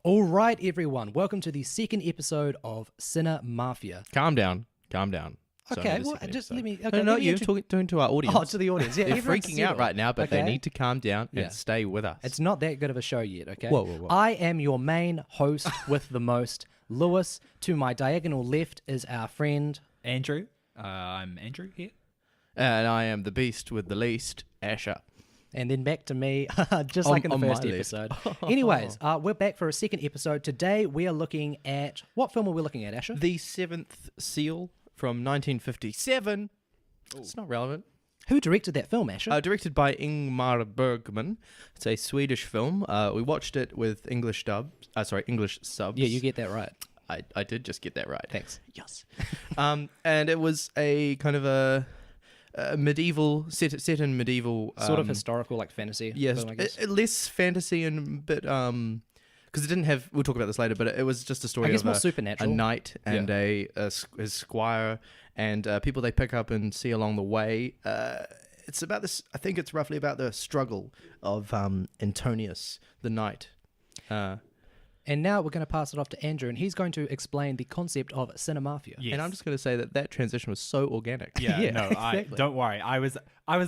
All right, everyone. Welcome to the second episode of Cinemafia. Calm down. It's Okay, only the well, second just episode. let me. Okay, No, let me you intro- talking to our audience. Oh, to the audience. Yeah, They're everyone's freaking out settled. right now, but they Okay? need to calm down Yeah. and stay with us. It's not that good of a show yet. Okay. Whoa. I am your main host with the most, Lewis. To my diagonal left is our friend. Andrew. I'm Andrew here. And I am the beast with the least, Asher. And then back to me, just like in the on my first left. episode. Anyways, we're back for a second episode. Today we are looking at... What film are we looking at, Asher? The Seventh Seal from 1957. It's not relevant. Who directed that film, Asher? Directed by Ingmar Bergman. It's a Swedish film. We watched it with English subs. Yeah, you get that right. I did just get that right. Thanks. Yes. And it was a kind of a medieval set in medieval Sort of historical, like fantasy. yes, film, I guess. less fantasy and a bit because it didn't have. We'll talk about this later, but it was just a story I guess of more a supernatural. knight and his squire and people they pick up and see along the way. It's about this. I think it's roughly about the struggle of Antonius the knight. And now we're going to pass it off to Andrew, and he's going to explain the concept of Cinemafia. Yes. And I'm just going to say that transition was so organic. Yeah, No, exactly. don't worry. I was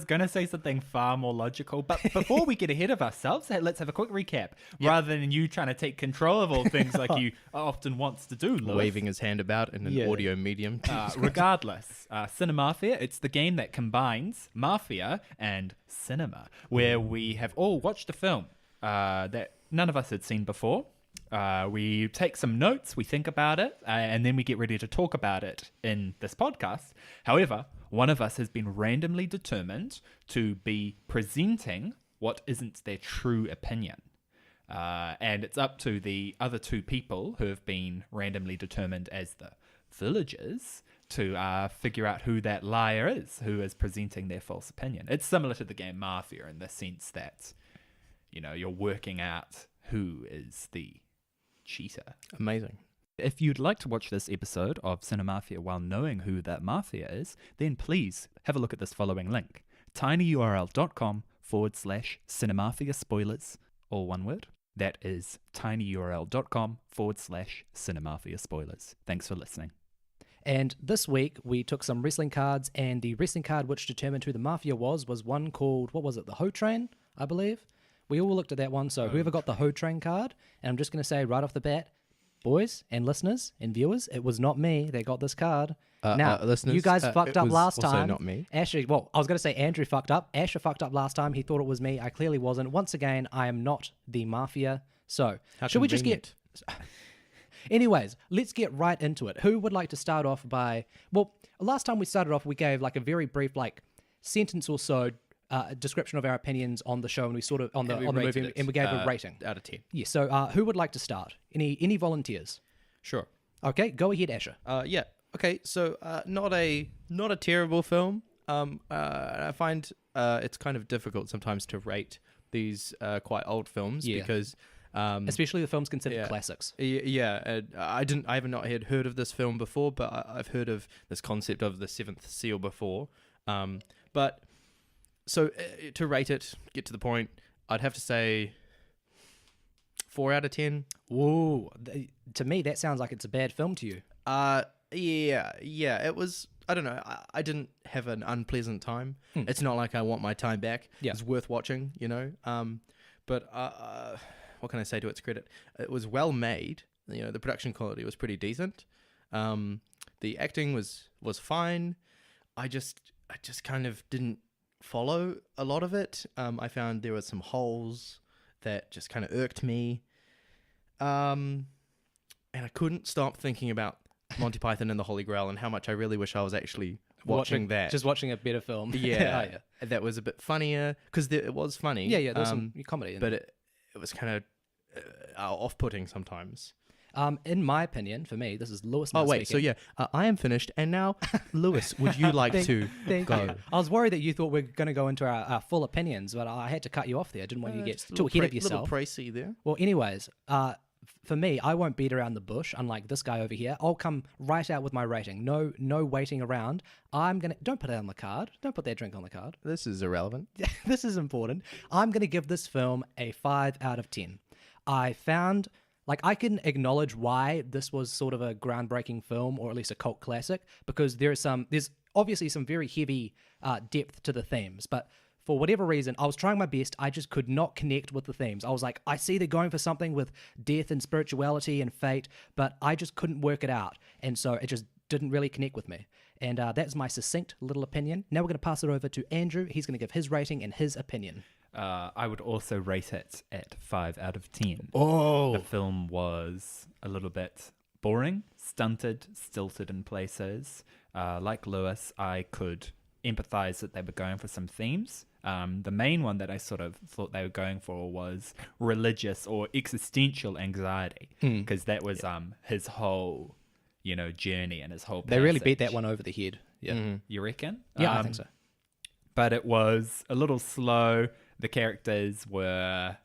gonna say something far more logical, but before we get ahead of ourselves, let's have a quick recap. Rather than you trying to take control of all things like you often wants to do, Lewis. Waving his hand about in an audio medium. Regardless, Cinemafia, it's the game that combines Mafia and cinema, where we have all watched a film that none of us had seen before. We take some notes, we think about it, and then we get ready to talk about it in this podcast. However, one of us has been randomly determined to be presenting what isn't their true opinion. And it's up to the other two people who have been randomly determined as the villagers to figure out who that liar is, who is presenting their false opinion. It's similar to the game Mafia in the sense that, you're working out who is the cheater. Amazing. If you'd like to watch this episode of Cinemafia while knowing who that mafia is, then please have a look at this following link, tinyurl.com/Cinemafia spoilers, all one word. That is tinyurl.com/Cinemafia spoilers. Thanks for listening. And this week we took some wrestling cards, and the wrestling card which determined who the Mafia was one called, what was it, the Ho Train, I believe? We all looked at that one, so whoever got the Ho Train card, and I'm just going to say right off the bat, boys and listeners and viewers, it was not me that got this card. Now, listeners, you guys fucked it up was last also time. not me. Asher, well, I was going to say Andrew fucked up. Asher fucked up last time. He thought it was me. I clearly wasn't. Once again, I am not the Mafia. So, How should we just convenient. get... Anyways, let's get right into it. Who would like to start off by... Well, last time we started off, we gave like a very brief sentence or so description of our opinions on the show, and we sort of on the movie, rated and we gave a rating out of 10. Yeah. So, who would like to start? Any volunteers? Sure. Okay, go ahead, Asher. Yeah. Okay. So, not a terrible film. I find it's kind of difficult sometimes to rate these quite old films because, especially the films considered classics. Yeah. I have not had heard of this film before, but I've heard of this concept of the Seventh Seal before. But so to rate it, get to the point, I'd have to say 4 out of 10. Whoa, to me that sounds like it's a bad film to you. Yeah, it was. I don't know. I didn't have an unpleasant time. It's not like I want my time back. Yeah. It's worth watching, But what can I say to its credit? It was well made. The production quality was pretty decent. The acting was fine. I just kind of didn't follow a lot of it. I found there were some holes that just kind of irked me. And I couldn't stop thinking about Monty Python and the Holy Grail and how much I really wish I was actually watching that. Just watching a better film. Yeah, Oh, yeah. That was a bit funnier because it was funny. Yeah, there's some comedy in but it. it was kind of off-putting sometimes. In my opinion, for me, this is Lewis. Oh now wait, speaking. I am finished, and now Lewis, would you like to Thank go? you. I was worried that you thought we were going to go into our full opinions, but I had to cut you off there. I didn't want you to get Just a too little ahead of yourself. Little pricey there. Well, anyways, for me, I won't beat around the bush, unlike this guy over here. I'll come right out with my rating. No waiting around. Don't put it on the card. Don't put that drink on the card. This is irrelevant. This is important. I'm going to give this film a 5 out of 10. I found like I can acknowledge why this was sort of a groundbreaking film, or at least a cult classic, because there's obviously some very heavy depth to the themes, but for whatever reason, I was trying my best. I just could not connect with the themes. I was like, I see they're going for something with death and spirituality and fate, but I just couldn't work it out. And so it just didn't really connect with me. And that's my succinct little opinion. Now we're going to pass it over to Andrew. He's going to give his rating and his opinion. I would also rate it at 5 out of 10. Oh, The film was a little bit boring, stunted, stilted in places. Like Lewis, I could empathize that they were going for some themes. The main one that I sort of thought they were going for was religious or existential anxiety, because that was his whole, journey and his whole They really beat passage. that one over the head. Yeah, You reckon? yeah, I think so. But it was a little slow. The characters were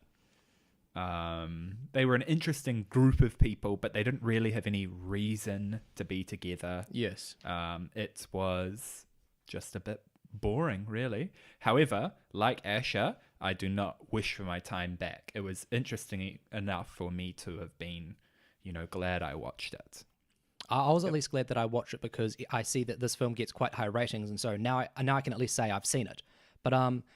they were an interesting group of people, but they didn't really have any reason to be together. yes. It was just a bit boring, really. However, like Asher, I do not wish for my time back. It was interesting enough for me to have been, glad I watched it. I was at least glad that I watched it because I see that this film gets quite high ratings, and so now I can at least say I've seen it. But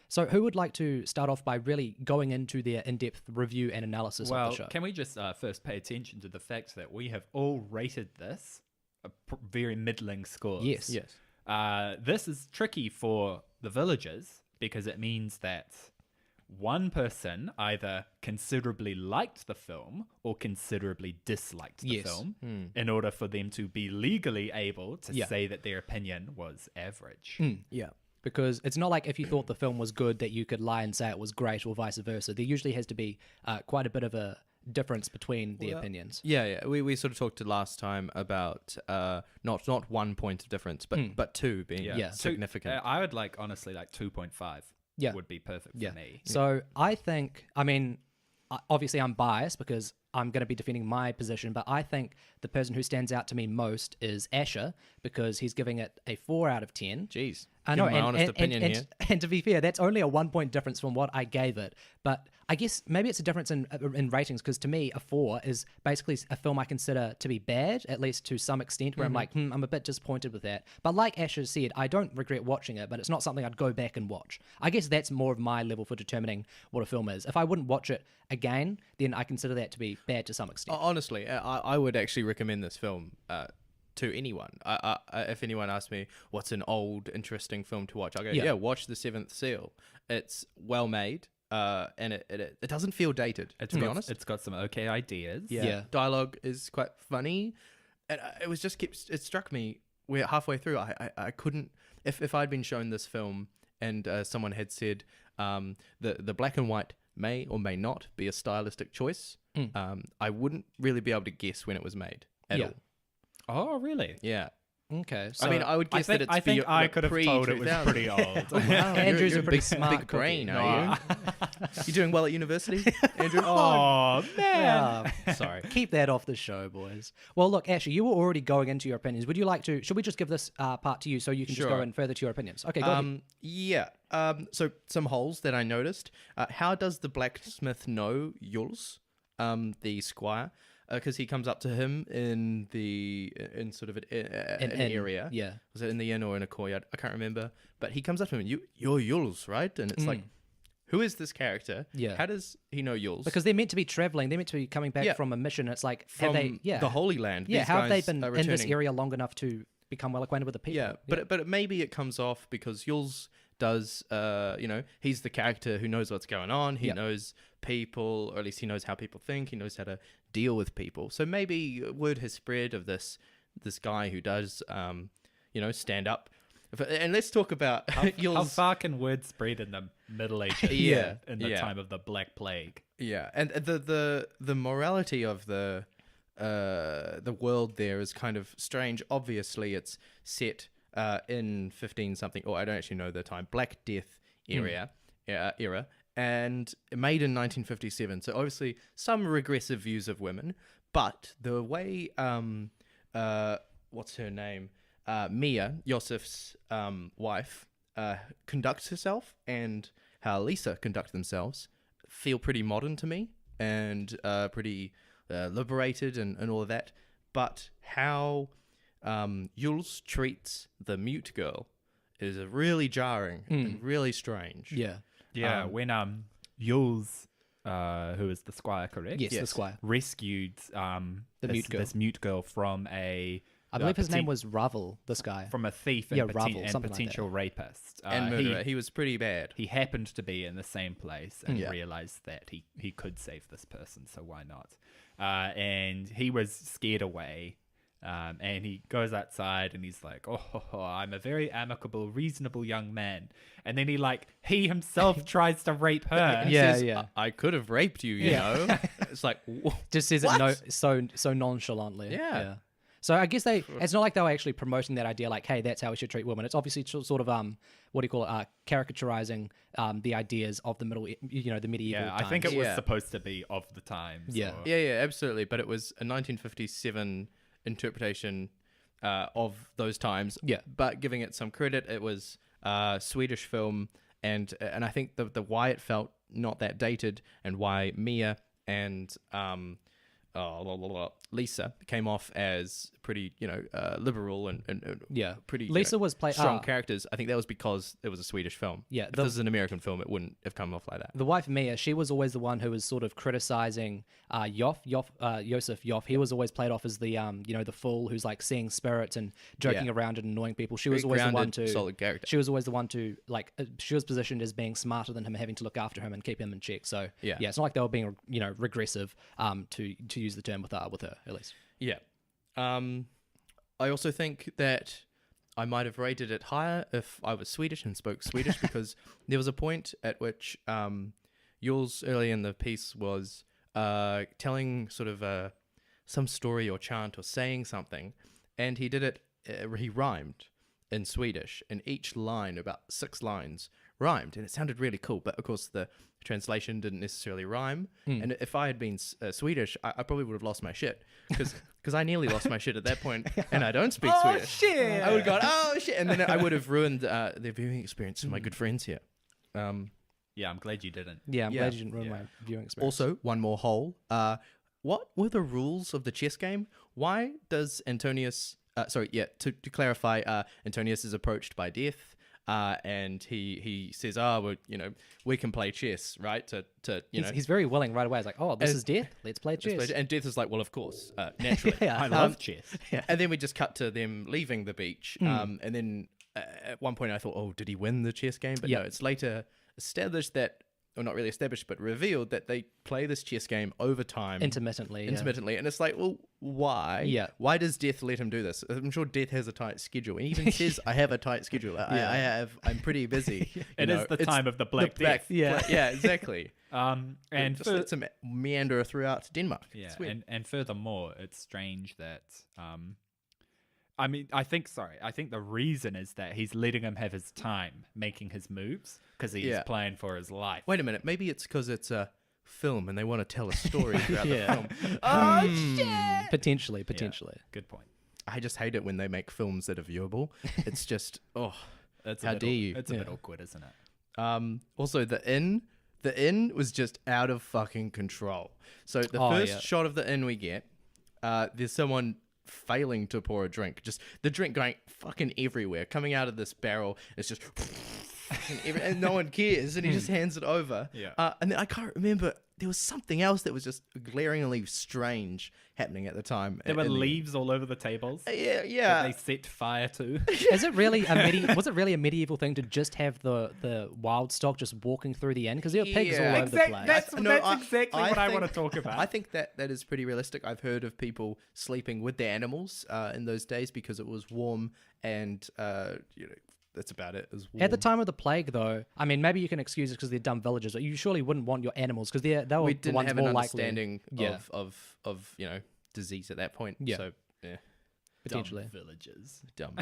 so who would like to start off by really going into their in-depth review and analysis of Well, the show? can we just first pay attention to the fact that we have all rated this very middling scores? Yes. Yes. This is tricky for the villagers because it means that one person either considerably liked the film or considerably disliked the Yes. film in order for them to be legally able to Yeah. say that their opinion was average. Yeah. Because it's not like if you thought the film was good that you could lie and say it was great or vice versa. There usually has to be quite a bit of a difference between the opinions. Yeah. We sort of talked last time about not 1 point of difference, but two being Yeah. significant. I would honestly, 2.5 Yeah. would be perfect Yeah. for me. So I think, obviously I'm biased because I'm going to be defending my position, but I think the person who stands out to me most is Asher because he's giving it a 4 out of 10. Jeez. I Give know, my honest opinion here. and to be fair, that's only a 1 point difference from what I gave it. But I guess maybe it's a difference in ratings because to me, a 4 is basically a film I consider to be bad, at least to some extent, where I'm like, I'm a bit disappointed with that. But like Asher said, I don't regret watching it, but it's not something I'd go back and watch. I guess that's more of my level for determining what a film is. If I wouldn't watch it again, then I consider that to be bad to some extent. Honestly, I would actually recommend this film to anyone. If anyone asks me what's an old, interesting film to watch, I'll go, yeah, watch The Seventh Seal. It's well made, and it doesn't feel dated, to be honest. It's got some okay ideas. Yeah. Dialogue is quite funny. And it struck me where halfway through, I couldn't, if I'd been shown this film and someone had said the black and white may or may not be a stylistic choice, I wouldn't really be able to guess when it was made at all. Oh, really? Yeah. Okay. So I mean, I would guess that it's I think I could have told it was pre-2000. pretty old. Wow, Andrew's you're a pretty big, smart big brain, cookie. are you? You doing well at university, Andrew? Oh, man. Sorry. Keep that off the show, boys. Well, look, Ashley, you were already going into your opinions. Would you like to? Should we just give this part to you so you can just go Sure. in further to your opinions? Okay, go ahead. Yeah. So some holes that I noticed. How does the blacksmith know Jules, the squire? Because he comes up to him in sort of an area. Yeah. Was it in the inn or in a courtyard? I can't remember. But he comes up to him, you're Jules, right? And it's like, who is this character? Yeah. How does he know Jules? Because they're meant to be traveling. They're meant to be coming back from a mission. It's like, have from they? Yeah. the Holy Land. Yeah. These How have they guys been are in this returning. area long enough to become well acquainted with the people? Yeah, but maybe it comes off because Jules does, he's the character who knows what's going on. He knows people, or at least he knows how people think. He knows how to deal with people. So maybe word has spread of this guy who does, stand up. And let's talk about How Jules. far can word spread in the Middle Ages? Yeah, In the yeah. time of the Black Plague. Yeah, and the morality of the world there is kind of strange. Obviously, it's set in 15 something, or I don't actually know the time. Black Death era, and made in 1957. So obviously, some regressive views of women, but the way what's her name? Mia, Yosef's wife, conducts herself, and how Lisa conduct themselves feel pretty modern to me, and pretty, liberated and all of that. But how Jules treats the mute girl is really jarring and really strange. Yeah. Yeah, when Jules, who is the squire, correct? Yes, the squire. Rescued this mute girl from a... I believe his name was Ravel, this guy. From a thief Yeah, and, Ravel, and something like potential rapist. And murderer. He was pretty bad. He happened to be in the same place and Yeah. realized that he could save this person, so why not? And he was scared away. And he goes outside and he's like, oh, I'm a very amicable, reasonable young man. And then he himself tries to rape her. He Yeah, says, yeah. I could have raped you, you know? It's like, Just says What? it so nonchalantly. Yeah. So I guess it's not like they were actually promoting that idea like, hey, that's how we should treat women. It's obviously sort of what do you call it, caricaturizing the ideas of the the medieval Yeah, times. I think it was Yeah. supposed to be of the times. Yeah. or- Yeah, absolutely. But it was a 1957 interpretation of those times. Yeah. But giving it some credit, it was a Swedish film, and I think the why it felt not that dated, and why Mia and Lisa came off as pretty, liberal and Yeah. pretty Lisa was strong characters. I think that was because it was a Swedish film. Yeah, If this is an American film, it wouldn't have come off like that. The wife Mia, she was always the one who was sort of criticizing Joseph Joff. He was always played off as the the fool who's like seeing spirits and joking Yeah. around and annoying people. She was Very always the one grounded, to solid character. She was always the one to she was positioned as being smarter than him, having to look after him and keep him in check. So Yeah. it's not like they were being regressive to use the term with her at least. Yeah. I also think that I might have rated it higher if I was Swedish and spoke Swedish, because there was a point at which Jules early in the piece was telling sort of some story or chant or saying something, and he did it, he rhymed in Swedish, and each line, about 6 lines, rhymed, and it sounded really cool. But of course the translation didn't necessarily rhyme, and if I had been Swedish, I probably would have lost my shit, because I nearly lost my shit at that point, and I don't speak Swedish. shit! I would have gone, oh shit, and then I would have ruined the viewing experience for my good friends here. Yeah, I'm glad you didn't. Yeah, I'm Yeah. glad you didn't ruin my viewing experience. Also, one more hole. What were the rules of the chess game? Why does Antonius... to clarify, Antonius is approached by death, and he says, we can play chess, right? He's very willing right away. He's like, oh, this is death. Let's play chess. And death is like, well, of course, naturally. Yeah. I love chess. And then we just cut to them leaving the beach. And then at one point I thought, oh, did he win the chess game? But Yeah. no, it's later established that, or not really established, but revealed that they play this chess game over time. Intermittently. And it's like, well, why? Yeah. Why does Death let him do this? I'm sure Death has a tight schedule. And he even says, I have a tight schedule. I'm pretty busy. It is the time of the Black Death. Yeah. Yeah, exactly. And Just lets him meander throughout Denmark. yeah, It's weird. and furthermore, it's strange that I think the reason is that he's letting him have his time making his moves because he's Yeah. playing for his life. Wait a minute. Maybe it's because it's a film and they want to tell a story throughout the Yeah. film. Oh shit! Potentially. Good point. I just hate it when they make films that are viewable. It's just, It's How dare you? It's a bit Yeah. awkward, isn't it? Also, the inn was just out of fucking control. So the first yeah. shot of the inn we get, there's someone failing to pour a drink. Just the drink going fucking everywhere, coming out of this barrel. It's just and no one cares, and he just hands it over. Yeah. And then I can't remember. There was something else that was just glaringly strange happening at the time. There were in the- leaves all over the tables. Yeah, That yeah. they set fire to. Is it really was it really a medieval thing to just have the wild stock just walking through the inn? Because there were pigs all over the place. That's No, exactly what I want to think- talk about. I think that is pretty realistic. I've heard of people sleeping with their animals in those days because it was warm, and that's about it. It was warm. At the time of the plague, though, I mean, maybe you can excuse it because they're dumb villages, but you surely wouldn't want your animals because they were we the didn't ones have more an likely. understanding Yeah. of disease at that point. Yeah. So yeah, Potentially. Dumb villages. dumb.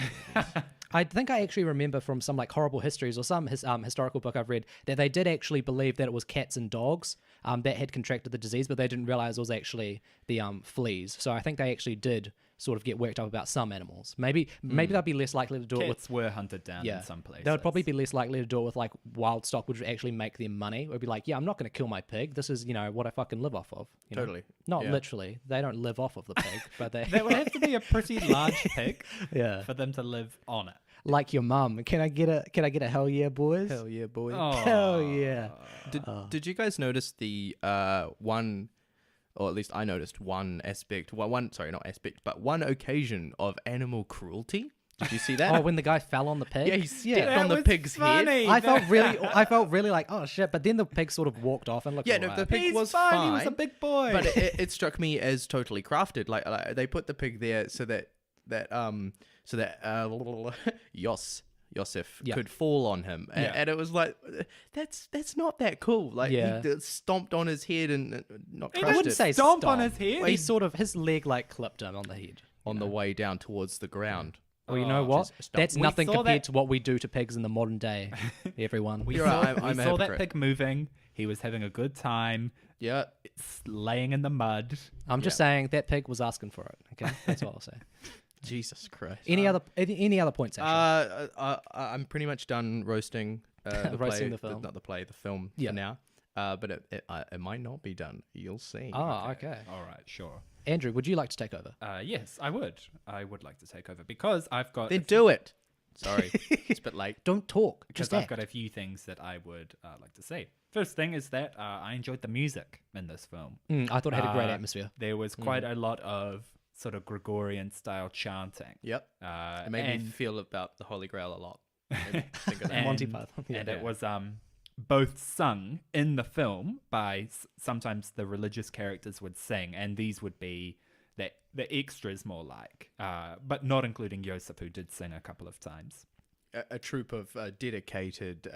I think I actually remember from some like horrible histories or some historical book I've read that they did actually believe that it was cats and dogs that had contracted the disease, but they didn't realize it was actually the fleas. So I think they actually did sort of get worked up about some animals. Maybe they'd be less likely to do it with. Cats were hunted down in some places. They would probably be less likely to do it with like wild stock, which would actually make them money. It would be like, yeah, I'm not going to kill my pig. This is, what I fucking live off of. You know? Totally. Not Yeah. literally. They don't live off of the pig, but they. That would have to be a pretty large pig Yeah. for them to live on it. Like your mum. Can I get a hell yeah, boys? Hell yeah, boy. Oh. Hell yeah. Did you guys notice the one, or at least I noticed one aspect, one occasion of animal cruelty? Did you see that? Oh, when the guy fell on the pig? yeah, he stepped on the was pig's head. funny. I felt really like, oh shit, but then the pig sort of walked off and looked Yeah, no, alright. the pig He's was fine. He was fine, a big boy. But it struck me as totally crafted. Like they put the pig there so that Yosef Yeah. could fall on him, and it was like that's not that cool. Like Yeah. he stomped on his head and not He crushed wouldn't it say Stomp on his head? He sort of, his leg like clipped him on the head. on the way down towards the ground. Well, you know what? just stop. That's We nothing saw compared that- to what we do to pigs in the modern day, everyone. We You're saw, right, we I'm a saw that hypocrite. pig moving. He was having a good time. Yeah, It's laying in the mud. I'm just saying that pig was asking for it. Okay, that's all I'll say. Jesus Christ. Any other points? Actually? I'm pretty much done roasting the Roasting play, the film. not the play, the film Yeah. for now. But it might not be done. You'll see. Okay. All right, sure. Andrew, would you like to take over? Yes, I would. I would like to take over because I've got Then do it. Sorry, it's a bit late. Don't talk. because Just I've act. got a few things that I would like to say. First thing is that I enjoyed the music in this film. I thought it had a great Uh, atmosphere. There was quite a lot of sort of Gregorian style chanting. Yep. It made me feel about the Holy Grail a lot. Made me think of that. and, Monty Python. and Yeah. it was both sung in the film by sometimes the religious characters would sing, and these would be the extras more like, but not including Joseph, who did sing a couple of times. A troop of dedicated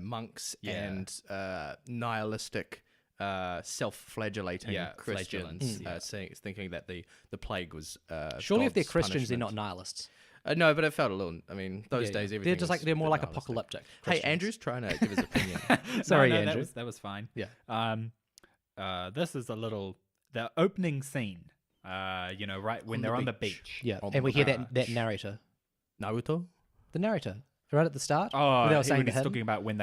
monks Yeah. and nihilistic, self-flagellating Christians, flagellants, thinking that the plague was. Surely, if they're God's Christians, they're not punishment. nihilists. No, but it felt a little. I mean, those Yeah, days yeah. everything. They're just like was they're more a like bit nihilistic. apocalyptic. Hey, Christians. Andrew's trying to give his opinion. Sorry, No, Andrew. that was fine. Yeah. This is the opening scene. Right when On they're the on the beach. beach. Yeah, Oh and we hear my that gosh. narrator, Naruto. the narrator, right at the start. Oh, where they were when saying to he's him. talking about when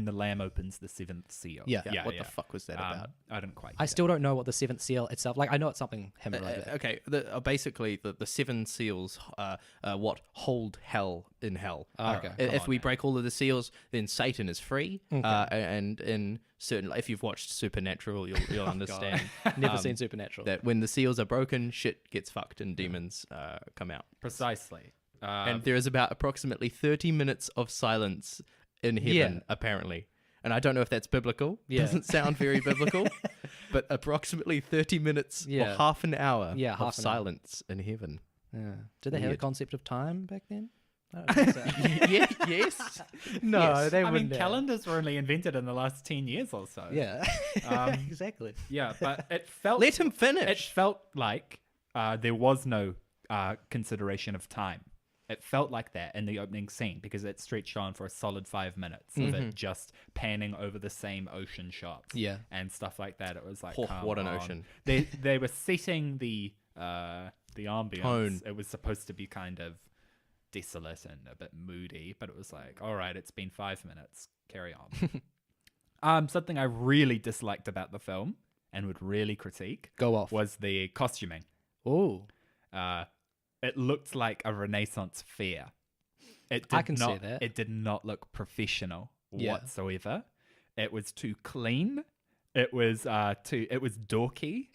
the lamb opens the seventh seal. Yeah. What the fuck was that about? I didn't quite. I get still don't know what the seventh seal itself. Like, I know it's something him Uh, related. okay, basically the seven seals, what hold hell in hell. Okay. If we break all of the seals, then Satan is free. And in certain, if you've watched Supernatural, you'll understand Never seen Supernatural. that when the seals are broken, shit gets fucked and demons come out. precisely. And there is about approximately 30 minutes of silence in heaven, apparently. And I don't know if that's biblical. Yeah. Doesn't sound very biblical. But approximately 30 minutes or half an hour Yeah, of half an hour. silence in heaven. Yeah. Did they have a Weird. concept of time back then? I don't think so. Yes. No, Yes. they I mean, wouldn't. have. calendars were only invented in the last 10 years or so. Yeah. Um, Exactly. Yeah, but it felt Let him it finish. felt like there was no consideration of time. It felt like that in the opening scene because it stretched on for a solid 5 minutes of it just panning over the same ocean shots. Yeah. And stuff like that. It was like, Oh, come what an on. ocean. They were setting the ambience. Tone. It was supposed to be kind of desolate and a bit moody, but it was like, all right, it's been 5 minutes. Carry on. Something I really disliked about the film and would really critique Go off. was the costuming. Oh. It looked like a Renaissance fair. It did I can see not, that. It did not look professional Yeah. whatsoever. It was too clean. It was dorky.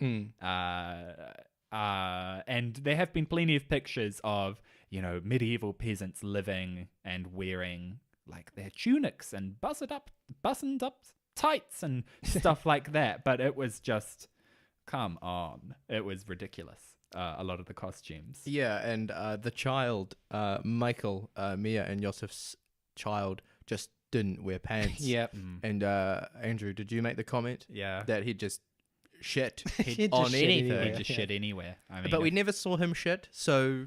And there have been plenty of pictures of, medieval peasants living and wearing like their tunics and buttoned up tights and stuff like that. But it was just, come on. It was ridiculous. A lot of the costumes. Yeah, and the child, Michael, Mia and Yosef's child, just didn't wear pants. Yep. And Andrew, did you make the comment Yeah. that he just shit He'd on just shit anything? anywhere. He just shit anywhere. I mean, But we never saw him shit, so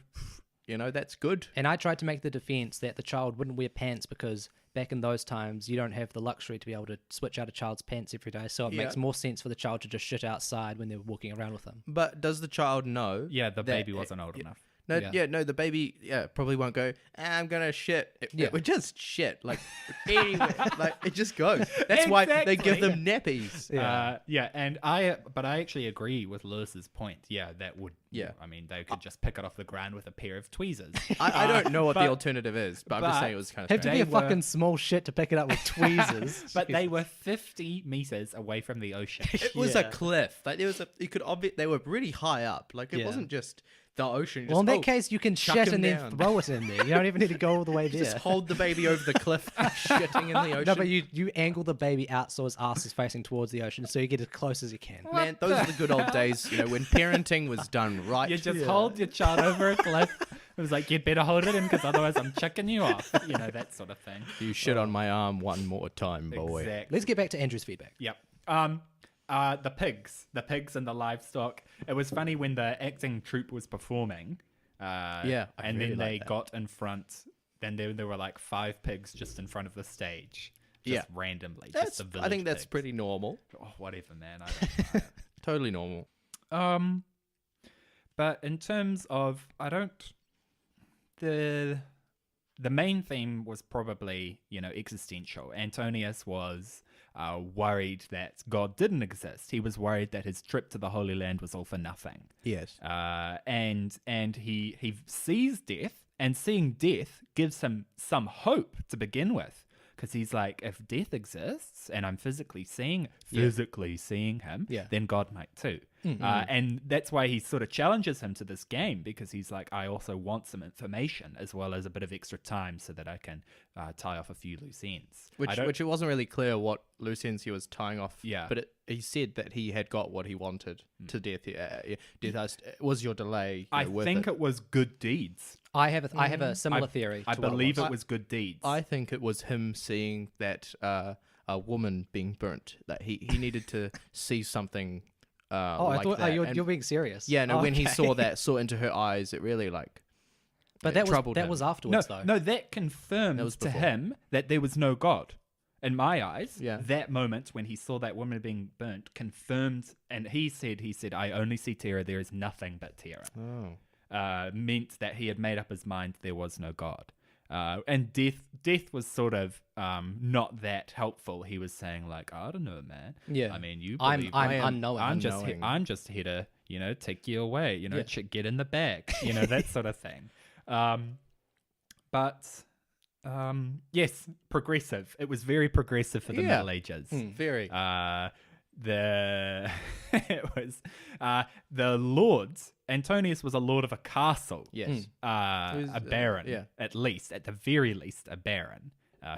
that's good. And I tried to make the defense that the child wouldn't wear pants because back in those times, you don't have the luxury to be able to switch out a child's pants every day. So it makes more sense for the child to just shit outside when they're walking around with them. But does the child know? Yeah, the that baby wasn't old enough. No, Yeah. no, the baby, probably won't go. I'm gonna shit. Yeah. It would just shit like anywhere. Like it just goes. That's why they give them nappies. And I actually agree with Lewis's point. Yeah, that would. Yeah. I mean, they could just pick it off the ground with a pair of tweezers. I don't know what but- the alternative is, but I'm just but- saying it was kind of Have to strange. be They a were- fucking small shit to pick it up with tweezers. But they were 50 meters away from the ocean. It was a Yeah. cliff. Like there was a. You could they were really high up. Like it Yeah. wasn't just the ocean. Well, in that just, case, you can chuck shit him and then down. throw it in there. You don't even need to go all the way there. just hold the baby over the cliff, shitting in the ocean. No, but you angle the baby out so his ass is facing towards the ocean, so you get as close as you can. Man, those are the good old days. You know, when parenting was done right. You just hold your child over a cliff. It was like, you'd better hold it in because otherwise I'm chucking you off. You know, that sort of thing. You shit on my arm one more time, boy. Exactly. Let's get back to Andrew's feedback. Yep. The pigs and the livestock. It was funny when the acting troupe was performing. I and really then they like that. got in front. Then there were like 5 pigs just in front of the stage, just randomly. That's, just the I village think that's pigs. pretty normal. Oh, whatever, man. I don't know. Totally normal. But in terms of, the main theme was probably, existential. Antonius was worried that God didn't exist. He was worried that his trip to the Holy Land was all for nothing. Yes. And he sees death, and seeing death gives him some hope to begin with. Because he's like, if death exists and I'm physically seeing him, then God might too. And that's why he sort of challenges him to this game, because he's like, I also want some information as well as a bit of extra time so that I can tie off a few loose ends. Which it wasn't really clear what loose ends he was tying off. Yeah. But he said that he had got what he wanted to death. Death asked, was your delay I worth think it was good deeds. I have a similar theory. I to what believe was. it was good deeds. I think it was him seeing that a woman being burnt. That he needed to see something. I like thought that. you're And- being serious. Yeah, no. When he Okay. saw into her eyes, it really But troubled that him. was afterwards though. No, that confirmed That was to before. him that there was no God. In my eyes, Yeah. that moment when he saw that woman being burnt confirmed, and he said, I only see terror, there is nothing but terror. Oh. Meant that he had made up his mind there was no God. And death was sort of not that helpful. He was saying like, I don't know, man. Yeah. I mean, you I'm believe unknowing. I'm unknowing. just here to, take you away, Yeah. get in the bag, that sort of thing. Yes, progressive. It was very progressive for the Yeah. Middle Ages. Very. It was the lords. Antonius was a lord of a castle. Yes. A baron, yeah. at the very least, a baron,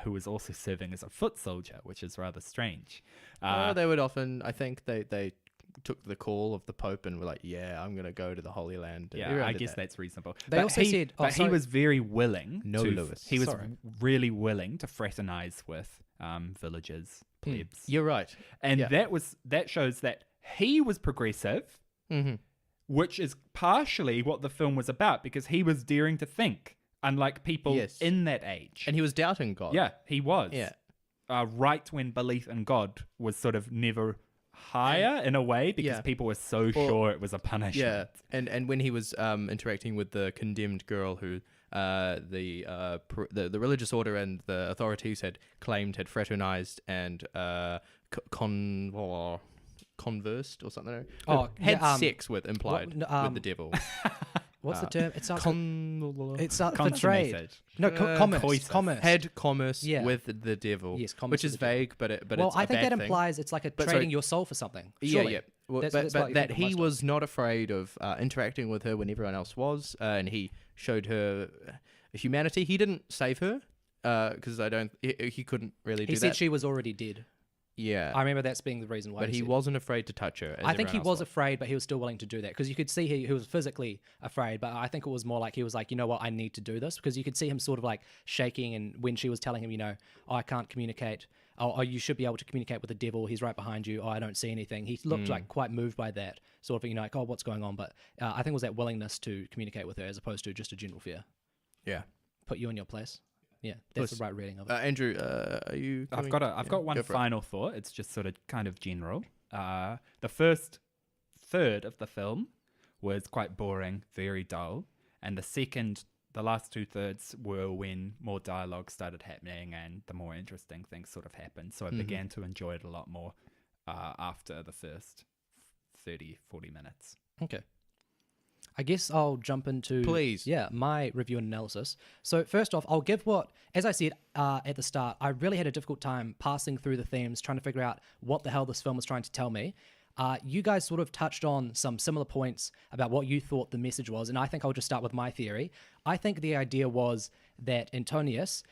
who was also serving as a foot soldier, which is rather strange. They would often, I think they took the call of the Pope and were like, yeah, I'm going to go to the Holy Land. And Yeah, everyone I did guess that. that's reasonable. They also said- but he sorry. was very willing. No, Lewis. He was Sorry. really willing to fraternize with villagers, plebs. You're right. And Yeah. that shows that he was progressive, which is partially what the film was about, because he was daring to think, unlike people Yes. in that age. And he was doubting God. Yeah, he was. Yeah. Right when belief in God was sort of never higher in a way, because Yeah. people were so sure it was a punishment. Yeah, and when he was interacting with the condemned girl who the religious order and the authorities had claimed had fraternized and conversed or something. Had sex with implied with the devil. What's the term? It starts. It's for Consummated. trade. No, commerce. coitus. Commerce. Had commerce Yeah. with the devil. Yes, commerce which with is the devil. vague, but Well, it's I a think bad that thing. implies it's like But trading sorry. your soul for something. Yeah, Surely. yeah. Well, That's what you that think of he most of. was not afraid of interacting with her when everyone else was, and he showed her humanity. He didn't save her because he couldn't really do He said that. she was already dead. Yeah, I remember that's being the reason why. but he said- wasn't afraid to touch her. As I think he everyone was else afraid, but he was still willing to do that because you could see he was physically afraid. But I think it was more like he was like, you know what, I need to do this, because you could see him sort of like shaking. And when she was telling him, I can't communicate. Oh, you should be able to communicate with the devil. He's right behind you. Oh, I don't see anything. He looked like quite moved by that sort of, like, oh, what's going on? But I think it was that willingness to communicate with her as opposed to just a general fear. Yeah. Put you in your place. Yeah, that's Plus, the right reading of it. Andrew, are you? I've coming- got one go for it. final thought. It's just sort of kind of general. The first third of the film was quite boring, very dull, and the last 2/3 were when more dialogue started happening and the more interesting things sort of happened. So I began to enjoy it a lot more after the first 30, 40 minutes. Okay. I guess I'll jump into Please. my review and analysis. So first off, I'll give as I said at the start, I really had a difficult time passing through the themes, trying to figure out what the hell this film was trying to tell me. You guys sort of touched on some similar points about what you thought the message was, and I think I'll just start with my theory. I think the idea was that Antonius,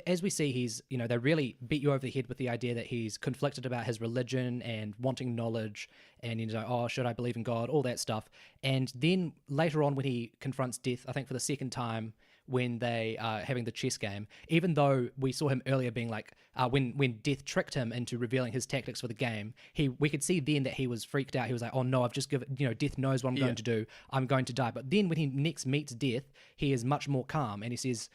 as we see, he's, they really beat you over the head with the idea that he's conflicted about his religion and wanting knowledge and, oh, should I believe in God, all that stuff. And then later on when he confronts death, I think for the second time, when they are having the chess game, even though we saw him earlier being like, when Death tricked him into revealing his tactics for the game, we could see then that he was freaked out. He was like, oh no, I've just given, Death knows what I'm going to do. I'm going to die. But then when he next meets Death, he is much more calm, and he says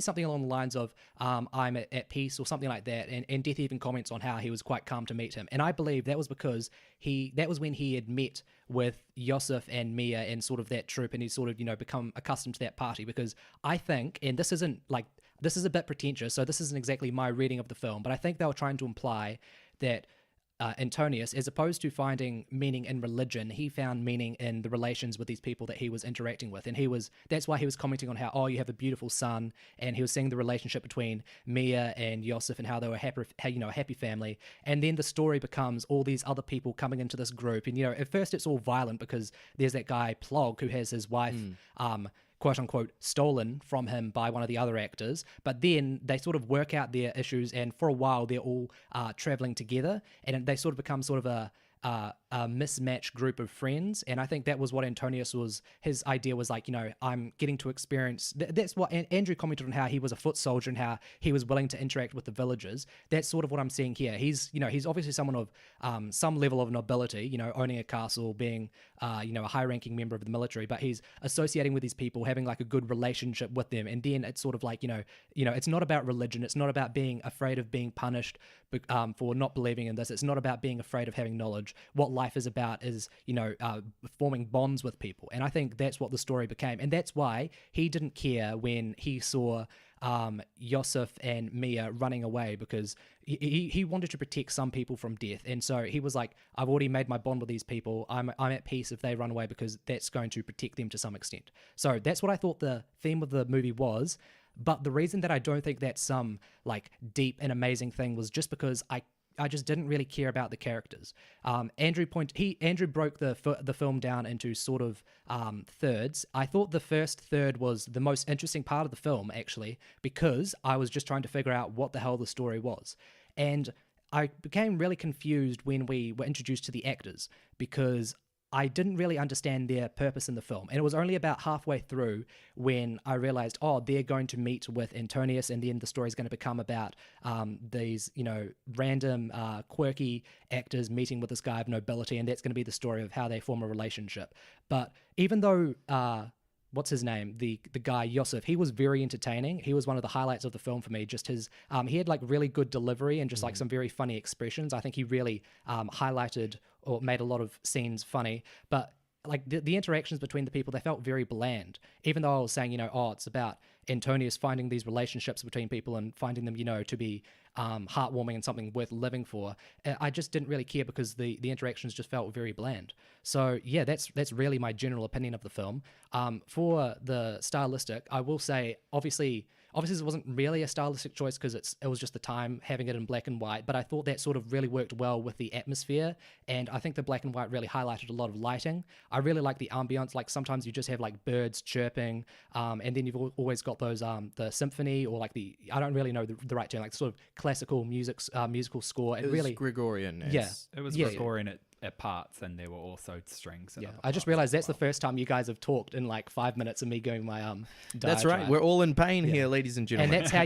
something along the lines of, I'm at peace, or something like that. And Death even comments on how he was quite calm to meet him. And I believe that was because that was when he had met with Yosef and Mia and sort of that troop, and he's sort of, become accustomed to that party. Because I think, and this is a bit pretentious, so this isn't exactly my reading of the film, but I think they were trying to imply that Antonius, as opposed to finding meaning in religion, he found meaning in the relations with these people that he was interacting with. And that's why he was commenting on how, oh, you have a beautiful son, and he was seeing the relationship between Mia and Yosef and how they were a happy family. And then the story becomes all these other people coming into this group. And, at first it's all violent because there's that guy Plog who has his wife, quote unquote, stolen from him by one of the other actors. But then they sort of work out their issues, and for a while they're all traveling together, and they sort of become sort of a mismatched group of friends. And I think that was what Antonius his idea was like, I'm getting to experience, that's what Andrew commented on, how he was a foot soldier and how he was willing to interact with the villagers. That's sort of what I'm seeing here. He's obviously someone of some level of nobility, owning a castle, being a high ranking member of the military, but he's associating with these people, having like a good relationship with them. And then it's sort of like, it's not about religion. It's not about being afraid of being punished for not believing in this. It's not about being afraid of having knowledge. What life is about is, forming bonds with people. And I think that's what the story became. And that's why he didn't care when he saw Yosef and Mia running away, because he wanted to protect some people from death. And so he was like, I've already made my bond with these people. I'm at peace if they run away, because that's going to protect them to some extent. So that's what I thought the theme of the movie was. But the reason that I don't think that's some like deep and amazing thing was just because I just didn't really care about the characters. Andrew broke the film down into sort of thirds. I thought the first third was the most interesting part of the film, actually, because I was just trying to figure out what the hell the story was. And I became really confused when we were introduced to the actors, because I didn't really understand their purpose in the film. And it was only about halfway through when I realized, oh, they're going to meet with Antonius, and then the story is going to become about these, random, quirky actors meeting with this guy of nobility, and that's going to be the story of how they form a relationship. But even though what's his name? The guy Yosef, he was very entertaining. He was one of the highlights of the film for me. Just his, he had like really good delivery and just like some very funny expressions. I think he really highlighted or made a lot of scenes funny. But like the interactions between the people, they felt very bland. Even though I was saying, it's about Antonius finding these relationships between people and finding them, to be heartwarming and something worth living for. I just didn't really care because the interactions just felt very bland. So yeah, that's really my general opinion of the film. For the stylistic, I will say, obviously this wasn't really a stylistic choice because it was just the time having it in black and white, but I thought that sort of really worked well with the atmosphere, and I think the black and white really highlighted a lot of lighting. I really like the ambience. Like sometimes you just have like birds chirping, and then you've always got those the symphony, or like I don't really know the right term, like sort of classical musical score. It was Gregorian. Yeah, It was Yeah. Gregorian at parts, and there were also strings. Yeah, I just realized that's the first time you guys have talked in like 5 minutes of me going my That's right. diatribe. We're all in pain here, ladies and And gentlemen. that's how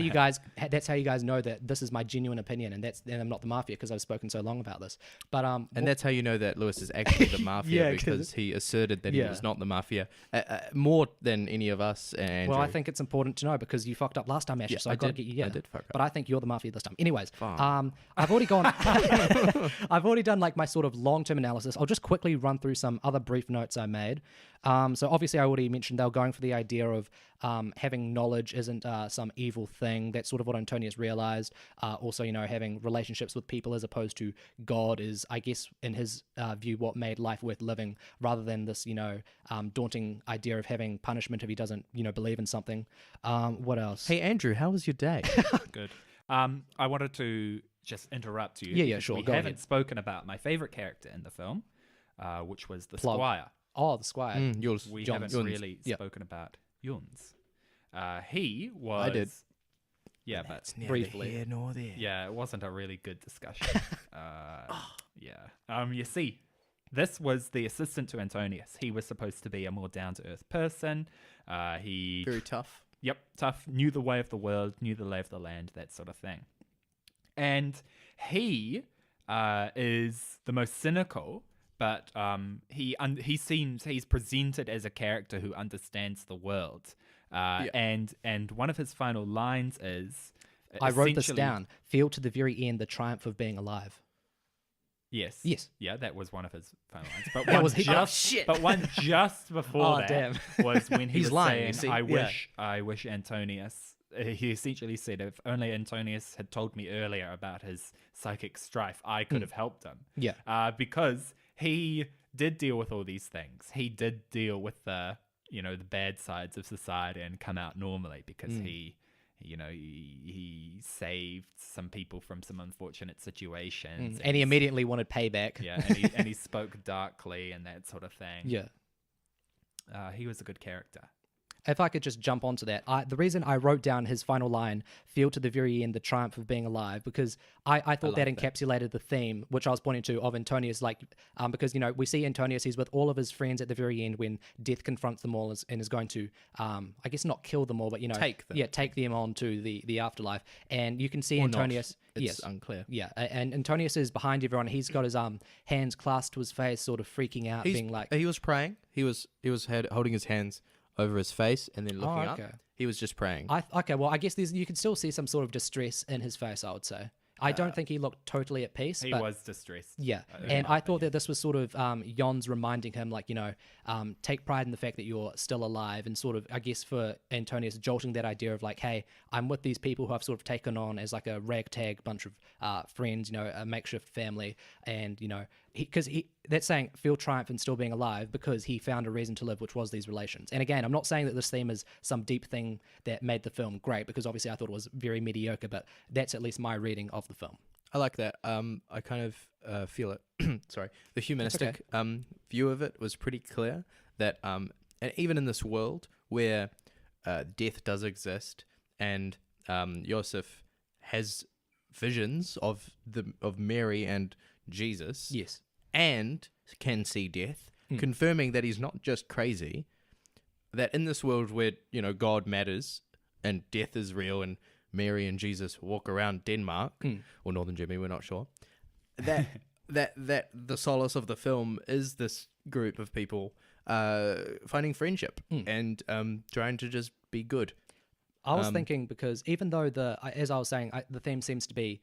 you guys know that this is my genuine opinion, and I'm not the Mafia because I've spoken so long about this. But and that's how you know that Lewis is actually the Mafia, Yeah, because he asserted that he Yeah. was not the Mafia more than any of us. And Andrew. well, I think it's important to know because you fucked up last time, Ashley. Yeah, so I I've got to did. get you. Yeah, I did fuck up. But I think you're the Mafia this time. Anyways, Fine. I've already gone. I've already done like my sort of long-term analysis. I'll just quickly run through some other brief notes I made. So obviously I already mentioned they were going for the idea of having knowledge isn't some evil thing. That's sort of what Antonius realized. Also, having relationships with people as opposed to God is, I guess, in his view, what made life worth living, rather than this, daunting idea of having punishment if he doesn't, believe in something. What else? Hey, Andrew, how was your day? Good. I wanted to just interrupt you. Yeah, because sure, We go haven't ahead. spoken about my favorite character in the film, which was the Plug. Squire. Oh, the Squire. Yours. We John haven't Yuns. really Yep. spoken about Yuns. He was. I did. Yeah, but Briefly. Here nor there. yeah, it wasn't a really good discussion. Yeah. You see, this was the assistant to Antonius. He was supposed to be a more down to earth person. He Very tough. Yep, tough, knew the way of the world, knew the lay of the land, that sort of thing. And he is the most cynical, but he's presented as a character who understands the world. And one of his final lines is, I wrote this essentially- down. Feel to the very end the triumph of being alive. Yes. Yes. Yeah, that was one of his final lines. But That one was- oh, just, shit. But one just before Oh, that damn. was when he He's was lying, you saying, see? I wish Antonius. He essentially said, if only Antonius had told me earlier about his psychic strife, I could have helped him. Yeah. Because he did deal with all these things. He did deal with the bad sides of society and come out normally because he saved some people from some unfortunate situations. And he immediately wanted payback. Yeah, and he spoke darkly and that sort of thing. Yeah. He was a good character. If I could just jump onto that, the reason I wrote down his final line, feel to the very end the triumph of being alive, because I thought that encapsulated the theme, which I was pointing to, of Antonius, because, we see Antonius, he's with all of his friends at the very end when death confronts them all and is going to, I guess not kill them all, but, Take them. Yeah, take them on to the afterlife. And you can see Or Antonius. not. Yes. It's unclear. Yeah, and Antonius is behind everyone. He's got his hands clasped to his face, sort of freaking out, being like... He was praying. He was holding his hands over his face and then looking up. okay. He was just praying. Okay, well, I guess you can still see some sort of distress in his face, I would say. I don't think he looked totally at peace. He but was distressed. Yeah, in and my I thought that this was sort of Jon's reminding him, take pride in the fact that you're still alive, and sort of, I guess, for Antonius, jolting that idea of like, hey, I'm with these people who I've sort of taken on as like a ragtag bunch of friends, a makeshift family, and because that's saying feel triumph in still being alive because he found a reason to live, which was these relations. And again, I'm not saying that this theme is some deep thing that made the film great, because obviously I thought it was very mediocre, but that's at least my reading of the film. I like that. I kind of feel it. Sorry. The humanistic view of it was pretty clear that and even in this world where death does exist and Joseph has visions of Mary and Jesus. Yes. And can see death, confirming that he's not just crazy, that in this world where, God matters and death is real and Mary and Jesus walk around Denmark or northern Germany, we're not sure, that the solace of the film is this group of people finding friendship and trying to just be good. I was thinking, because even though as I was saying, the theme seems to be,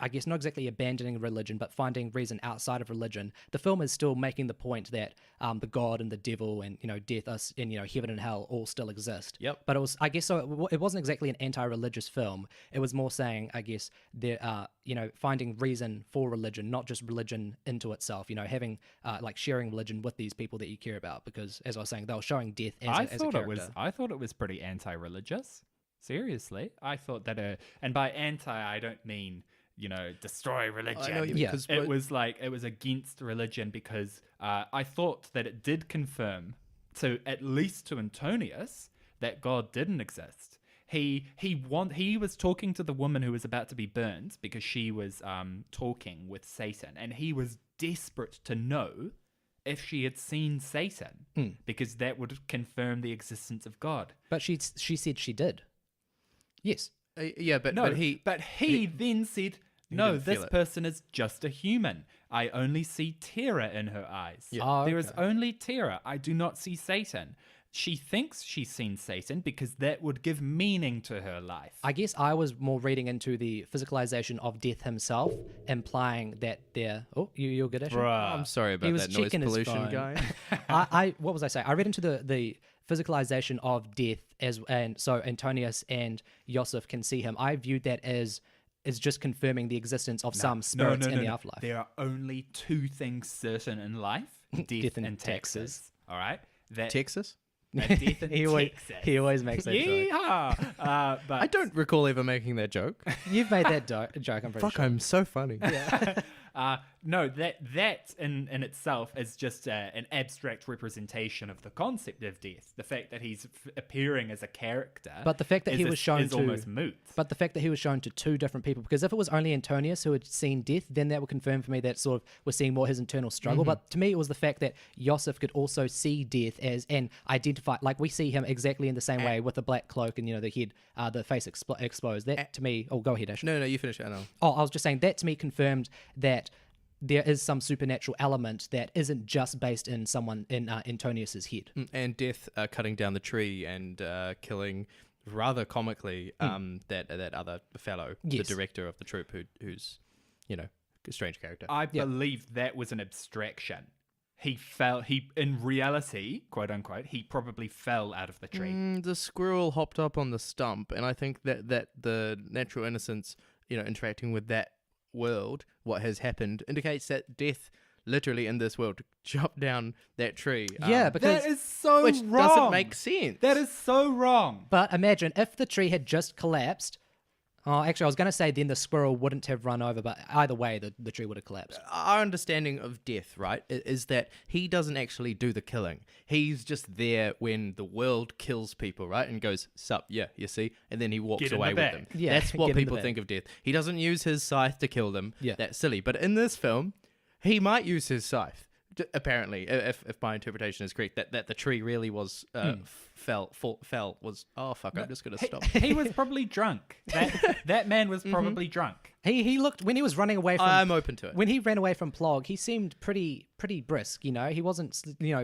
I guess, not exactly abandoning religion, but finding reason outside of religion, the film is still making the point that the God and the devil and, death, us, and, heaven and hell all still exist. Yep. But it was, I guess, so it wasn't exactly an anti-religious film. It was more saying, I guess, there, finding reason for religion, not just religion into itself, having, sharing religion with these people that you care about, because, as I was saying, they were showing death as a character. I thought it was pretty anti-religious. Seriously, I thought that, and by anti, I don't mean destroy religion. I know you mean, Yeah. 'cause It was against religion because I thought that it did confirm, at least to Antonius, that God didn't exist. He was talking to the woman who was about to be burned because she was talking with Satan, and he was desperate to know if she had seen Satan, because that would confirm the existence of God. But she said she did. Yes. Yeah, but he then said, no, didn't feel this it. person is just a human. I only see terror in her eyes. Yeah. Oh, There is okay. only terror. I do not see Satan. She thinks she's seen Satan because that would give meaning to her life. I guess I was more reading into the physicalization of death himself, implying that there. Oh, you're good, Ashley? I'm sorry He about was that noise checking his pollution phone. guy. I what was I saying? I read into the physicalization of death and so Antonius and Yosef can see him. I viewed that as just confirming the existence of some spirits in the afterlife. There are only two things certain in life: death, and taxes. All right, that Texas? death and he always makes that joke. Yeehaw! But I don't recall ever making that joke. You've made that joke, I'm pretty Fuck, sure. I'm so funny. no, that in itself is just an abstract representation of the concept of death. The fact that he's appearing as a character, But the fact that he was shown is to almost moot. But the fact that he was shown to two different people, because if it was only Antonius who had seen death, then that would confirm for me that sort of we're seeing more his internal struggle. But to me, it was the fact that Yosef could also see death as and identify, like we see him exactly in the same way with the black cloak and the head, the face exposed. That to me, oh, go ahead, Ash. No, you finish it. I know. Oh, I was just saying that to me confirmed that there is some supernatural element that isn't just based in someone in Antonius's head. And Death cutting down the tree and killing rather comically that other fellow, Yes. the director of the troupe, who's a strange character. I believe that was an abstraction. He fell. He, in reality, quote unquote, he probably fell out of the tree. The squirrel hopped up on the stump, and I think that the natural innocence, interacting with that world, what has happened, indicates that Death literally in this world chopped down that tree. Yeah, because That is so which wrong. doesn't make sense. That is so wrong. but imagine if the tree had just collapsed. Oh, actually, I was going to say then the squirrel wouldn't have run over, but either way, the tree would have collapsed. Our understanding of Death, right, is that he doesn't actually do the killing. He's just there when the world kills people, right, and goes, sup, yeah, you see, and then he walks Get in away the with bag. them. Yeah, That's get what in the people bag. think of Death. He doesn't use his scythe to kill them. Yeah. That's silly. But in this film, he might use his scythe. Apparently, if my interpretation is correct, that the tree really was fell. Oh fuck! I'm just gonna stop. He was probably drunk. That man was probably drunk. He looked when he was running away from. I'm open to it. When he ran away from Plog, he seemed pretty brisk. He wasn't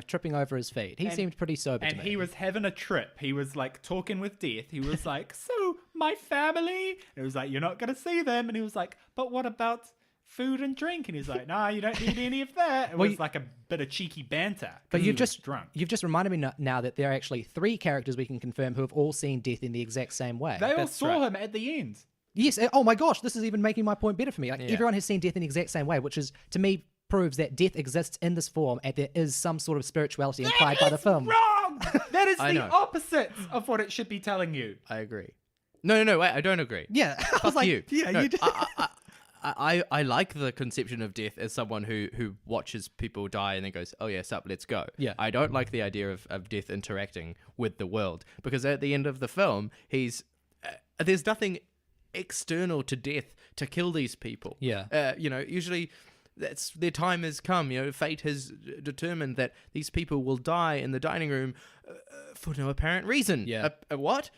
tripping over his feet. He seemed pretty sober. And to me. he was having a trip. He was like talking with Death. He was like, so my family? And it was like, you're not going to see them. And he was like, but what about food and drink? And he's like, nah, you don't need any of that. It was like a bit of cheeky banter. But He you've was just drunk. You've just reminded me now that there are actually 3 characters we can confirm who have all seen Death in the exact same way. They all That's saw right. him at the end. Yes. Oh my gosh, this is even making my point better for me. Like everyone has seen Death in the exact same way, which is to me proves that Death exists in this form and there is some sort of spirituality implied by the film. Wrong! That is I the know. opposite of what it should be telling you. I agree. No, wait, I don't agree. Yeah, I was Fuck like, you. yeah, No, you did. I like the conception of Death as someone who watches people die and then goes, oh yeah, sup, let's go. Yeah. I don't like the idea of Death interacting with the world because at the end of the film, there's nothing external to Death to kill these people. Yeah. Usually their time has come. Fate has determined that these people will die in the dining room for no apparent reason. Yeah. What?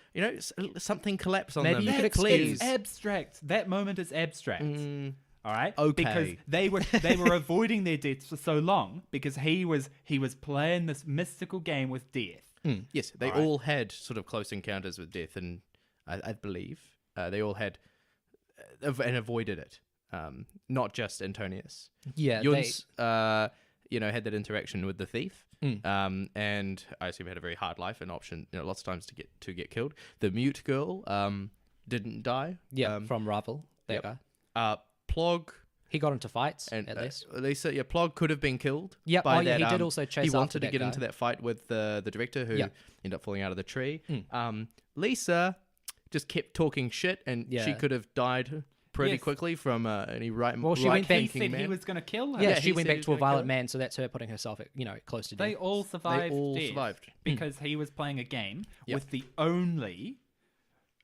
Something collapsed on Maybe them. you could It's excuse. abstract. That moment is abstract. All right. Okay. Because they were avoiding their deaths for so long because he was playing this mystical game with death. Yes, they all had sort of close encounters with Death, and I believe they all had and avoided it. Not just Antonius. Yeah, Yuns, had that interaction with the thief, and I assume had a very hard life and option, lots of times to get killed. The mute girl didn't die. From Ravel, that guy. Plog He got into fights and at least. Lisa, Plog could have been killed. Yep. by Oh, yeah, that, he did also chase He after wanted to that get guy. into that fight with the director who Yeah. ended up falling out of the tree. Lisa just kept talking shit, and Yeah. she could have died pretty Yes. quickly from any Well, she went back- He thinking said man. he was going to kill her. Yeah, Yeah, she he went said he back was to a gonna kill violent him. man, so that's her putting herself, close to death. They all survived. all death survived. because he was playing a game Yep. with the only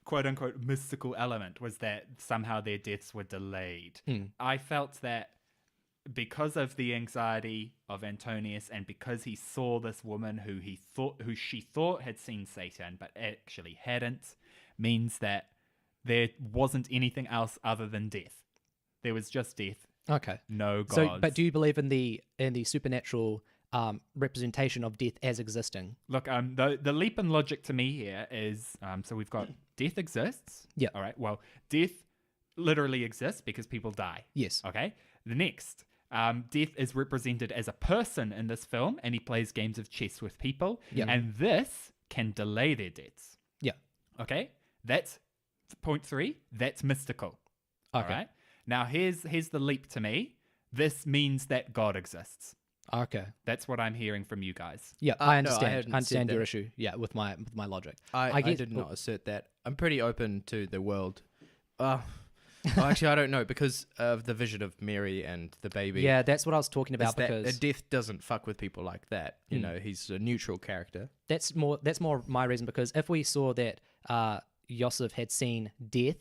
quote unquote mystical element was that somehow their deaths were delayed. I felt that because of the anxiety of Antonius, and because he saw this woman who she thought had seen Satan but actually hadn't, means that there wasn't anything else other than death. There was just death. Okay. No gods. So, but do you believe in the supernatural representation of death as existing? Look, the leap in logic to me here is, so we've got death exists. Yeah. All right. Well, death literally exists because people die. Yes. Okay. The next, death is represented as a person in this film, and he plays games of chess with people. Yeah. And this can delay their deaths. Yeah. Okay. That's point 3. That's mystical. Okay. All right. Now here's the leap to me. This means that God exists. Okay. That's what I'm hearing from you guys. Yeah, No, I I understand. hadn't I understand said your that. issue. Yeah, with my logic. I get- did not assert that. I'm pretty open to the world. Actually, I don't know, because of the vision of Mary and the baby. Yeah, that's what I was talking Is about, that because death doesn't fuck with people like that. You know, he's a neutral character. that's more my reason, because if we saw that Yosef had seen death,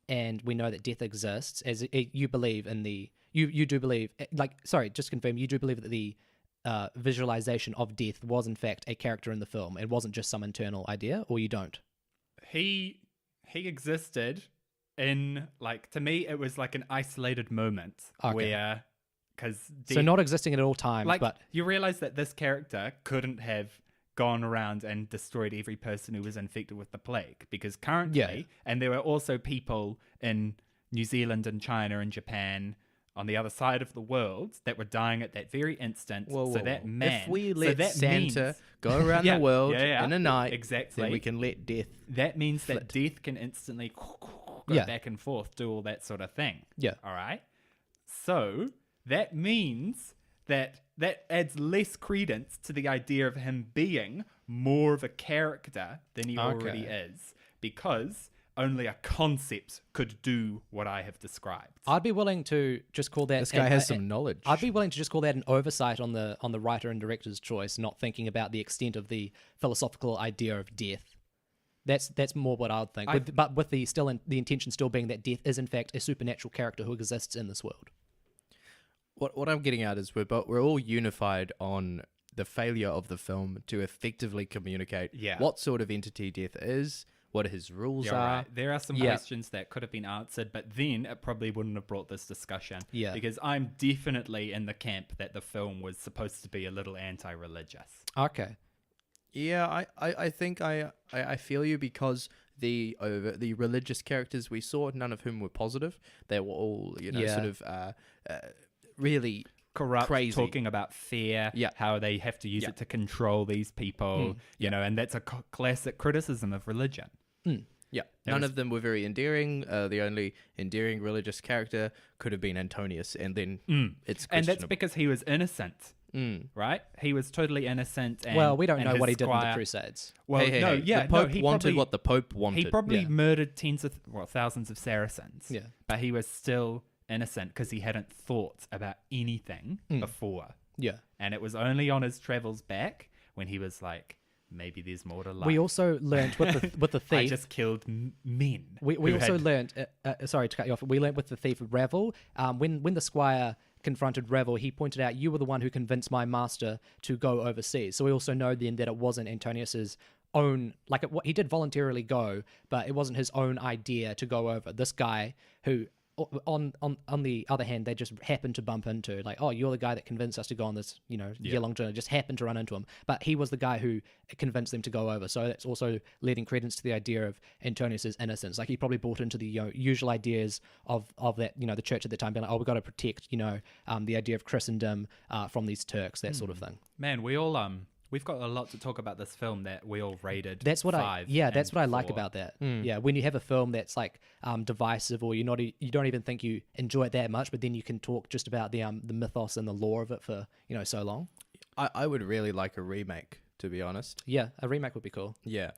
and we know that death exists, you believe in the you do believe, sorry, just confirm, you do believe that the visualization of death was in fact a character in the film. It wasn't just some internal idea, or you don't? He existed in, to me, it was like an isolated moment where, because So not existing at all times, but you realize that this character couldn't have gone around and destroyed every person who was infected with the plague, because currently, and there were also people in New Zealand and China and Japan on the other side of the world that were dying at that very instant. So that man, if we so let that Santa means, go around the world in a night, exactly, then we can let death. that means that death can instantly go back and forth, do all that sort of thing. Yeah. All right. So that means that adds less credence to the idea of him being more of a character than he already is, because only a concept could do what I have described. I'd be willing to just call that. This guy has some knowledge. I'd be willing to just call that an oversight on the writer and director's choice, not thinking about the extent of the philosophical idea of death. That's more what I would think. But with the intention still being that death is in fact a supernatural character who exists in this world. What I'm getting at is we're all unified on the failure of the film to effectively communicate what sort of entity death is, what his rules are. Right. There are some questions that could have been answered, but then it probably wouldn't have brought this discussion. Yeah. Because I'm definitely in the camp that the film was supposed to be a little anti-religious. Okay. Yeah, I think I feel you, because the religious characters we saw, none of whom were positive. They were all sort of really corrupt, crazy, talking about fear, how they have to use it to control these people, you know, and that's a classic criticism of religion. Yeah, none of them were very endearing. The only endearing religious character could have been Antonius, and then it's questionable. And that's because he was innocent, right? He was totally innocent. And, Well, we don't know what he did in the squire- Crusades. Well, the Pope wanted what the Pope wanted. He probably murdered thousands of Saracens. Yeah. But he was still innocent because he hadn't thought about anything before. Yeah. And it was only on his travels back when he was like, maybe there's more to life. We also learned with the thief. I just killed men. We also learned. Sorry to cut you off. We learned with the thief Ravel. When the squire confronted Ravel, he pointed out, "You were the one who convinced my master to go overseas." So we also know then that it wasn't Antonius's own. He did voluntarily go, but it wasn't his own idea to go over. This guy who. On the other hand, they just happened to bump into, oh, you're the guy that convinced us to go on this, year-long journey. Just happened to run into him, but he was the guy who convinced them to go over. So that's also lending credence to the idea of Antonius's innocence. Like, he probably bought into the usual ideas of that, the church at the time, being like, oh, we've got to protect, the idea of Christendom from these Turks, that sort of thing. Man, we all we've got a lot to talk about this film that we all rated. That's what 5 that's what I like 4. about that. Yeah, when you have a film that's divisive, or you don't even think you enjoy it that much, but then you can talk just about the mythos and the lore of it for so long. I would really like a remake, to be honest. Yeah, a remake would be cool. Yeah.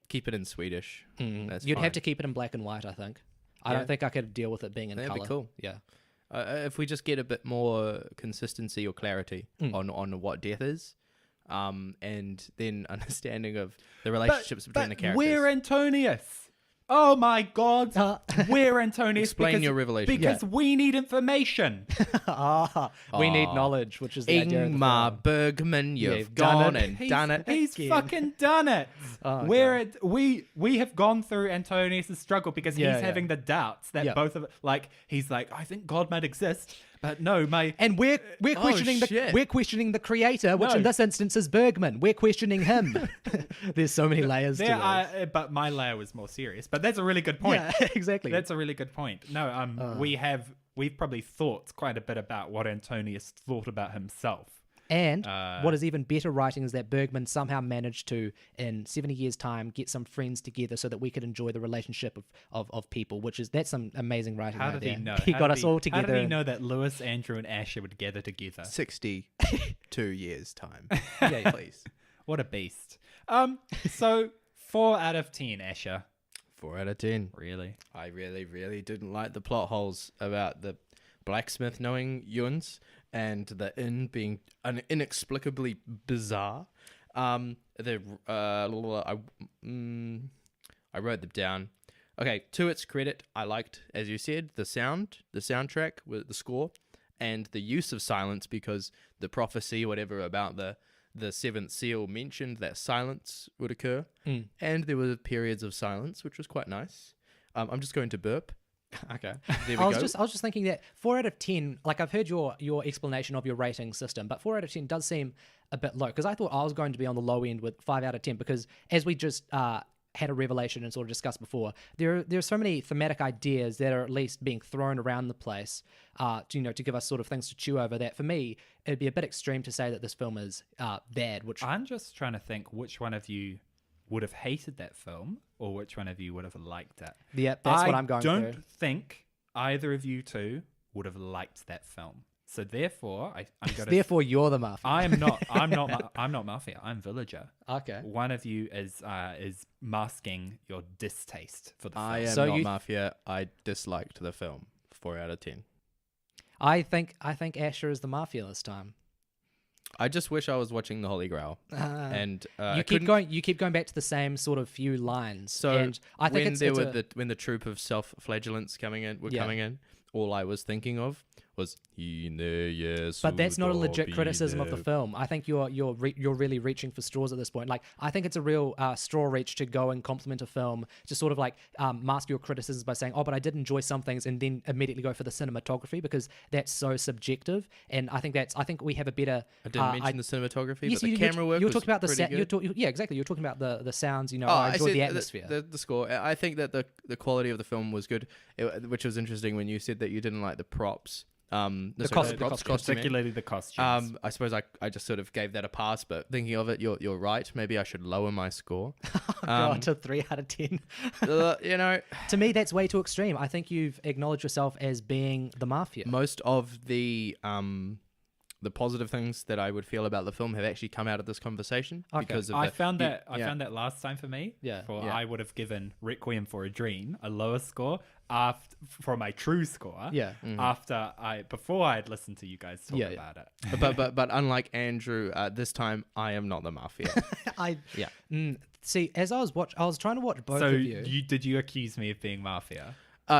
Keep it in Swedish. That's You'd fine. have to keep it in black and white, I think. I don't think I could deal with it being in That'd be color. cool. Yeah. If we just get a bit more consistency or clarity on what death is, and then understanding of the relationships between the characters. We're Antonius. Oh my God. We're Antonius. Explain your revelation. Because we need information. We need knowledge, which is the idea of the Ingmar film. Bergman, you've You've done gone it. and done it. He's Again. fucking done it. Oh, We have gone through Antonius' struggle because Yeah, he's yeah. having the doubts that Yeah. both of he's like, I think God might exist, but no, And we're questioning shit. we're questioning the creator, which No. in this instance is Bergman. We're questioning him. There's so many layers to this. but my layer was more serious. But that's a really good point. Yeah, exactly. That's a really good point. No, we've probably thought quite a bit about what Antonius thought about himself. And what is even better writing is that Bergman somehow managed to, in 70 years' time, get some friends together so that we could enjoy the relationship of people, that's some amazing writing. How right did he there. know? He How got did us all together. How did he know that Lewis, Andrew, and Asher would gather together? 62 years time. Yeah. Please. What a beast. So 4 out of 10, Asher. 4 out of 10. Really? I really, really didn't like the plot holes about the blacksmith knowing Yuns and the inn being inexplicably bizarre. I wrote them down. Okay, to its credit, I liked, as you said, the soundtrack with the score, and the use of silence, because the prophecy, whatever, about the seventh seal mentioned that silence would occur, and there were periods of silence, which was quite nice. I'm just going to burp. Okay. There we I was go. just thinking that 4 out of 10, like I've heard your explanation of your rating system, but 4 out of 10 does seem a bit low, because I thought I was going to be on the low end with 5 out of 10, because as we just had a revelation and sort of discussed before, there are so many thematic ideas that are at least being thrown around the place, to give us sort of things to chew over, that for me it'd be a bit extreme to say that this film is bad. Which I'm just trying to think which one of you would have hated that film or which one of you would have liked it. yeah, that's what I'm going I through. don't think either of you two would have liked that film. So therefore, I'm going to. Therefore, you're the Mafia. I'm not Mafia. I'm Villager. Okay. One of you is masking your distaste for the film. I am So not you- Mafia. I disliked the film. 4 out of 10. I think Asher is the Mafia this time. I just wish I was watching The Holy Grail. And I You keep going back to the same sort of few lines. So and I think when the troop of self-flagellants coming in, all I was thinking of was but that's not a legit criticism of the film. I think you're really reaching for straws at this point. Like, I think it's a real straw reach to go and compliment a film, to sort of like mask your criticisms by saying, oh, but I did enjoy some things, and then immediately go for the cinematography, because that's so subjective. And I think we have a better. I didn't mention the cinematography, Yes, but the camera work You're was talking about the pretty good. yeah, exactly. You're talking about the sounds. I I enjoyed said the atmosphere. The score. I think that the quality of the film was good, which was interesting when you said that you didn't like the props. Costuming. Particularly the costumes. I suppose I just sort of gave that a pass, but thinking of it, you're right. Maybe I should lower my score. God, to 3 out of 10. To me, that's way too extreme. I think you've acknowledged yourself as being the Mafia. Most of the positive things that I would feel about the film have actually come out of this conversation because of I found that last time for me. Yeah. I would have given Requiem for a Dream a lower score for my true score. Yeah. Before I had listened to you guys talk about it. but unlike Andrew, this time I am not the Mafia. See, as I was trying to watch both So of you. did you accuse me of being Mafia?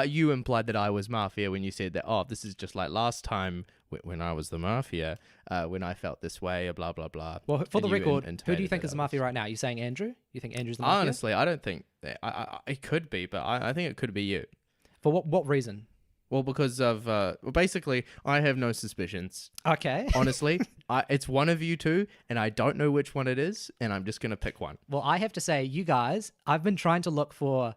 You implied that I was Mafia when you said that, oh, this is just like last time when I was the Mafia, when I felt this way, blah, blah, blah. Well, for And the you record, who do you intimated think that is the I Mafia was- right now? You saying Andrew? You think Andrew's the Mafia? Honestly, I don't think that. It could be, but I think it could be you. For what reason? Well, because of basically, I have no suspicions. Okay. Honestly, it's one of you two, and I don't know which one it is, and I'm just gonna pick one. Well, I have to say, you guys, I've been trying to look for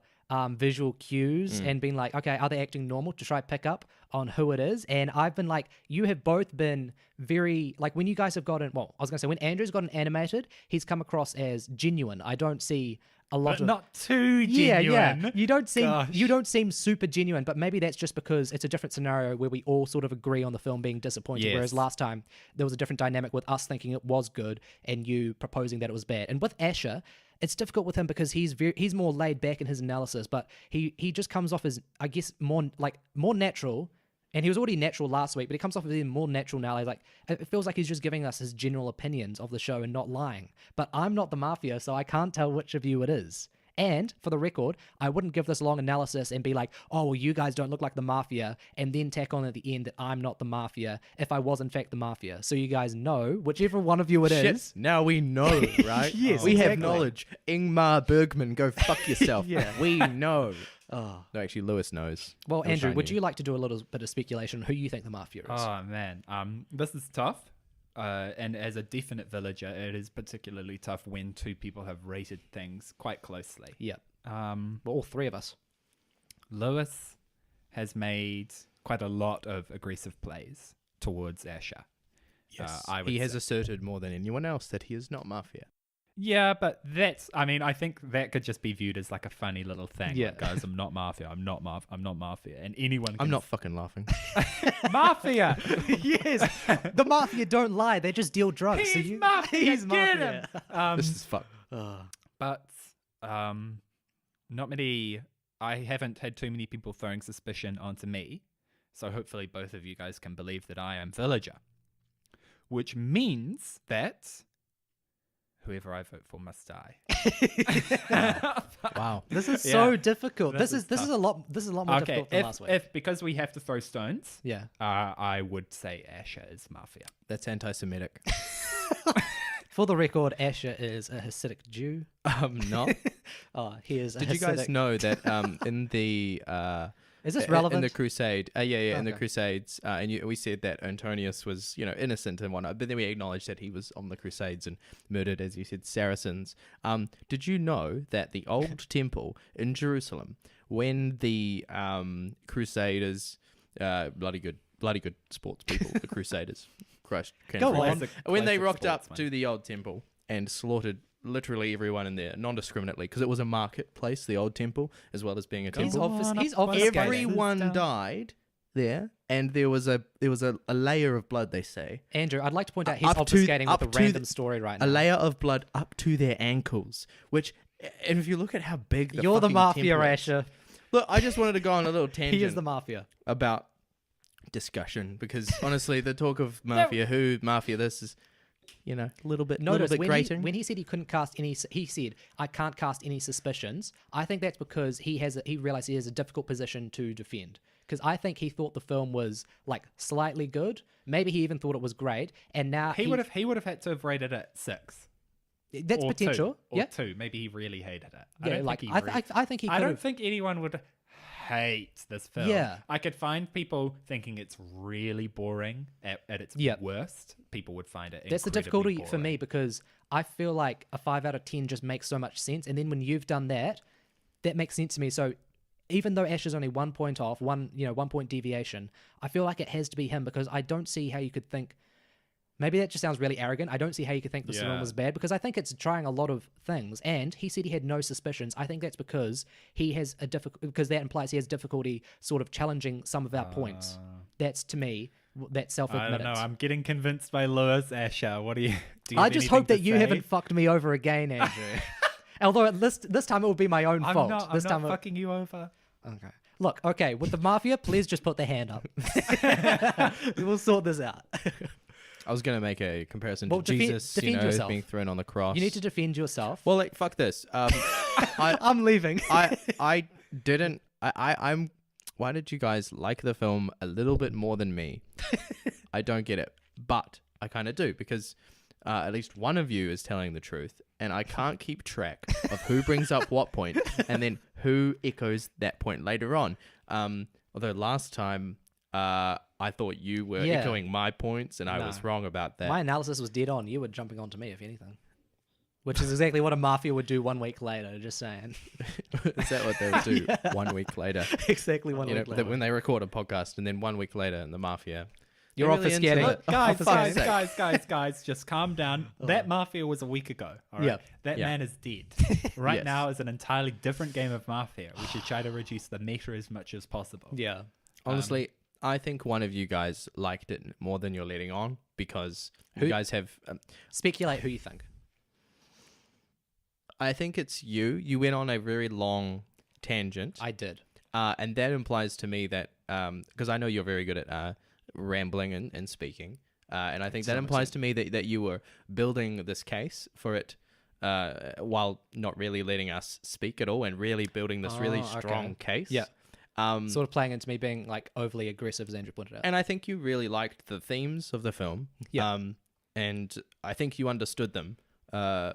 visual cues and being like, okay, are they acting normal, to try to pick up on who it is? And I've been like, you have both been very, like, when you guys have gotten, well, I was gonna say, when Andrew's gotten animated, he's come across as genuine. I don't see a lot But of not too Yeah. genuine. You don't Gosh. seem super genuine, but maybe that's just because it's a different scenario where we all sort of agree on the film being disappointing. Yes. Whereas last time there was a different dynamic with us thinking it was good and you proposing that it was bad. And with Asher, it's difficult with him because he's more laid back in his analysis, but he just comes off as, I guess, more natural. And he was already natural last week, but he comes off as even more natural now. Like, it feels like he's just giving us his general opinions of the show and not lying. But I'm not the Mafia, so I can't tell which of you it is. And for the record, I wouldn't give this long analysis and be like, oh, well, you guys don't look like the Mafia, and then tack on at the end that I'm not the Mafia if I was in fact the Mafia. So you guys know, whichever one of you it Shit, is. now we know, right? Yes, we have exactly. knowledge. Ingmar Bergman, go fuck yourself. Yeah. We know. Oh. No, actually, Lewis knows. Well, He'll Andrew, shine would you like to do a little bit of speculation on who you think the Mafia is? Oh man, this is tough. And as a definite villager, it is particularly tough when two people have rated things quite closely. Yeah. Um, Well, all three of us. Lewis has made quite a lot of aggressive plays towards Asher. Yes. I would He has say. asserted more than anyone else that he is not Mafia. Yeah, but I think that could just be viewed as like a funny little thing. Yeah. Like, guys, I'm not Mafia. I'm not Mafia. And anyone can I'm not fucking laughing. Mafia. Yes. The Mafia don't lie. They just deal drugs. He's so you, Mafia. He's Get Mafia. him. This is fuck. But not many. I haven't had too many people throwing suspicion onto me, so hopefully both of you guys can believe that I am villager, which means that whoever I vote for must die. Wow. This is Yeah. so difficult. This This is is a lot. This is a lot more difficult than last week. if because we have to throw stones, Yeah. I would say Asher is Mafia. That's anti-Semitic. For the record, Asher is a Hasidic Jew. Not. Oh, he is. Did a you guys Hasidic- know that in the Is this in relevant? the Crusade? In the Okay. Crusades, we said that Antonius was innocent and whatnot, but then we acknowledged that he was on the Crusades and murdered, as you said, Saracens. Did you know that the old temple in Jerusalem, when the Crusaders, bloody good sports people, the Crusaders, Christ, Go on. when they rocked up to the old temple and slaughtered literally everyone in there non-discriminately, because it was a marketplace, the old temple, as well as being a He's temple. he's obfuscating. Everyone died there, and there was a layer of blood, they say, Andrew, I'd like to point out he's Up to- obfuscating up with a to random the- story right a now. layer of blood up to their ankles, which, and if you look at how big You're the fucking Mafia, temple is- Asher. Look, I just wanted to go on a little tangent He is the Mafia. about discussion, because honestly, the talk of Mafia, who Mafia, this is, a little bit Notice when grating. when he said he couldn't cast any, he said, I can't cast any suspicions. I think that's because he realized he has a difficult position to defend. Because I think he thought the film was like slightly good. Maybe he even thought it was great. And now He would have had to have rated it 6. That's or potential. 2, or Yeah. 2. Maybe he really hated it. Yeah, like I think he I could don't have. think anyone would hate this film. Yeah. I could find people thinking it's really boring at its Yeah. worst. People would find it That's the incredibly difficulty for me boring. because I feel like a 5 out of 10 just makes so much sense. And then when you've done that, that makes sense to me. So even though Ash is only 1 point off, 1 point deviation, I feel like it has to be him because I don't see how you could think. Maybe that just sounds really arrogant. I don't see how you could think the film Yeah. was bad because I think it's trying a lot of things. And he said he had no suspicions. I think that's because he has because that implies he has difficulty sort of challenging some of our points. That's to me that's I self-admitted. don't know. I'm getting convinced by Lewis Asher. What do you? Do you I have just anything hope that to you say? haven't fucked me over again, Andrew. Although this time it will be my own I'm fault. not. This I'm time not fucking you over. Okay. Look, okay, with the Mafia, please just put the hand up. We'll sort this out. I was going to make a comparison Well, to Jesus, defend yourself. being thrown on the cross. You need to defend yourself. Well, like, fuck this. I'm leaving. I didn't. I'm. Why did you guys like the film a little bit more than me? I don't get it, but I kind of do because at least one of you is telling the truth, and I can't keep track of who brings up what point and then who echoes that point later on. Although last time I thought you were Yeah. echoing my points, and I No. was wrong about that. My analysis was dead on. You were jumping onto me, if anything. Which is exactly what a Mafia would do 1 week later, just saying. Is that what they'll do 1 week later? Exactly one You know, week later. when they record a podcast, and then 1 week later in the Mafia. You're they're really obfuscating. into Look, it. Guys, For guys, fuck's sake. guys, just calm down. That Mafia was a week ago. All right? Yeah. That Yeah. man is dead. Right Yes. now is an entirely different game of Mafia. We should try to reduce the meta as much as possible. Yeah. Honestly, I think one of you guys liked it more than you're letting on because you guys have. Speculate who you think. I think it's you. You went on a very long tangent, I did. and that implies to me that because I know you're very good at rambling and speaking, and I think that some implies to me that you were building this case for it while not really letting us speak at all and really building this really Oh, okay. strong case. Yeah. Um, Sort of playing into me being like overly aggressive, as Andrew pointed out. and I think you really liked the themes of the film. Yeah. And I think you understood them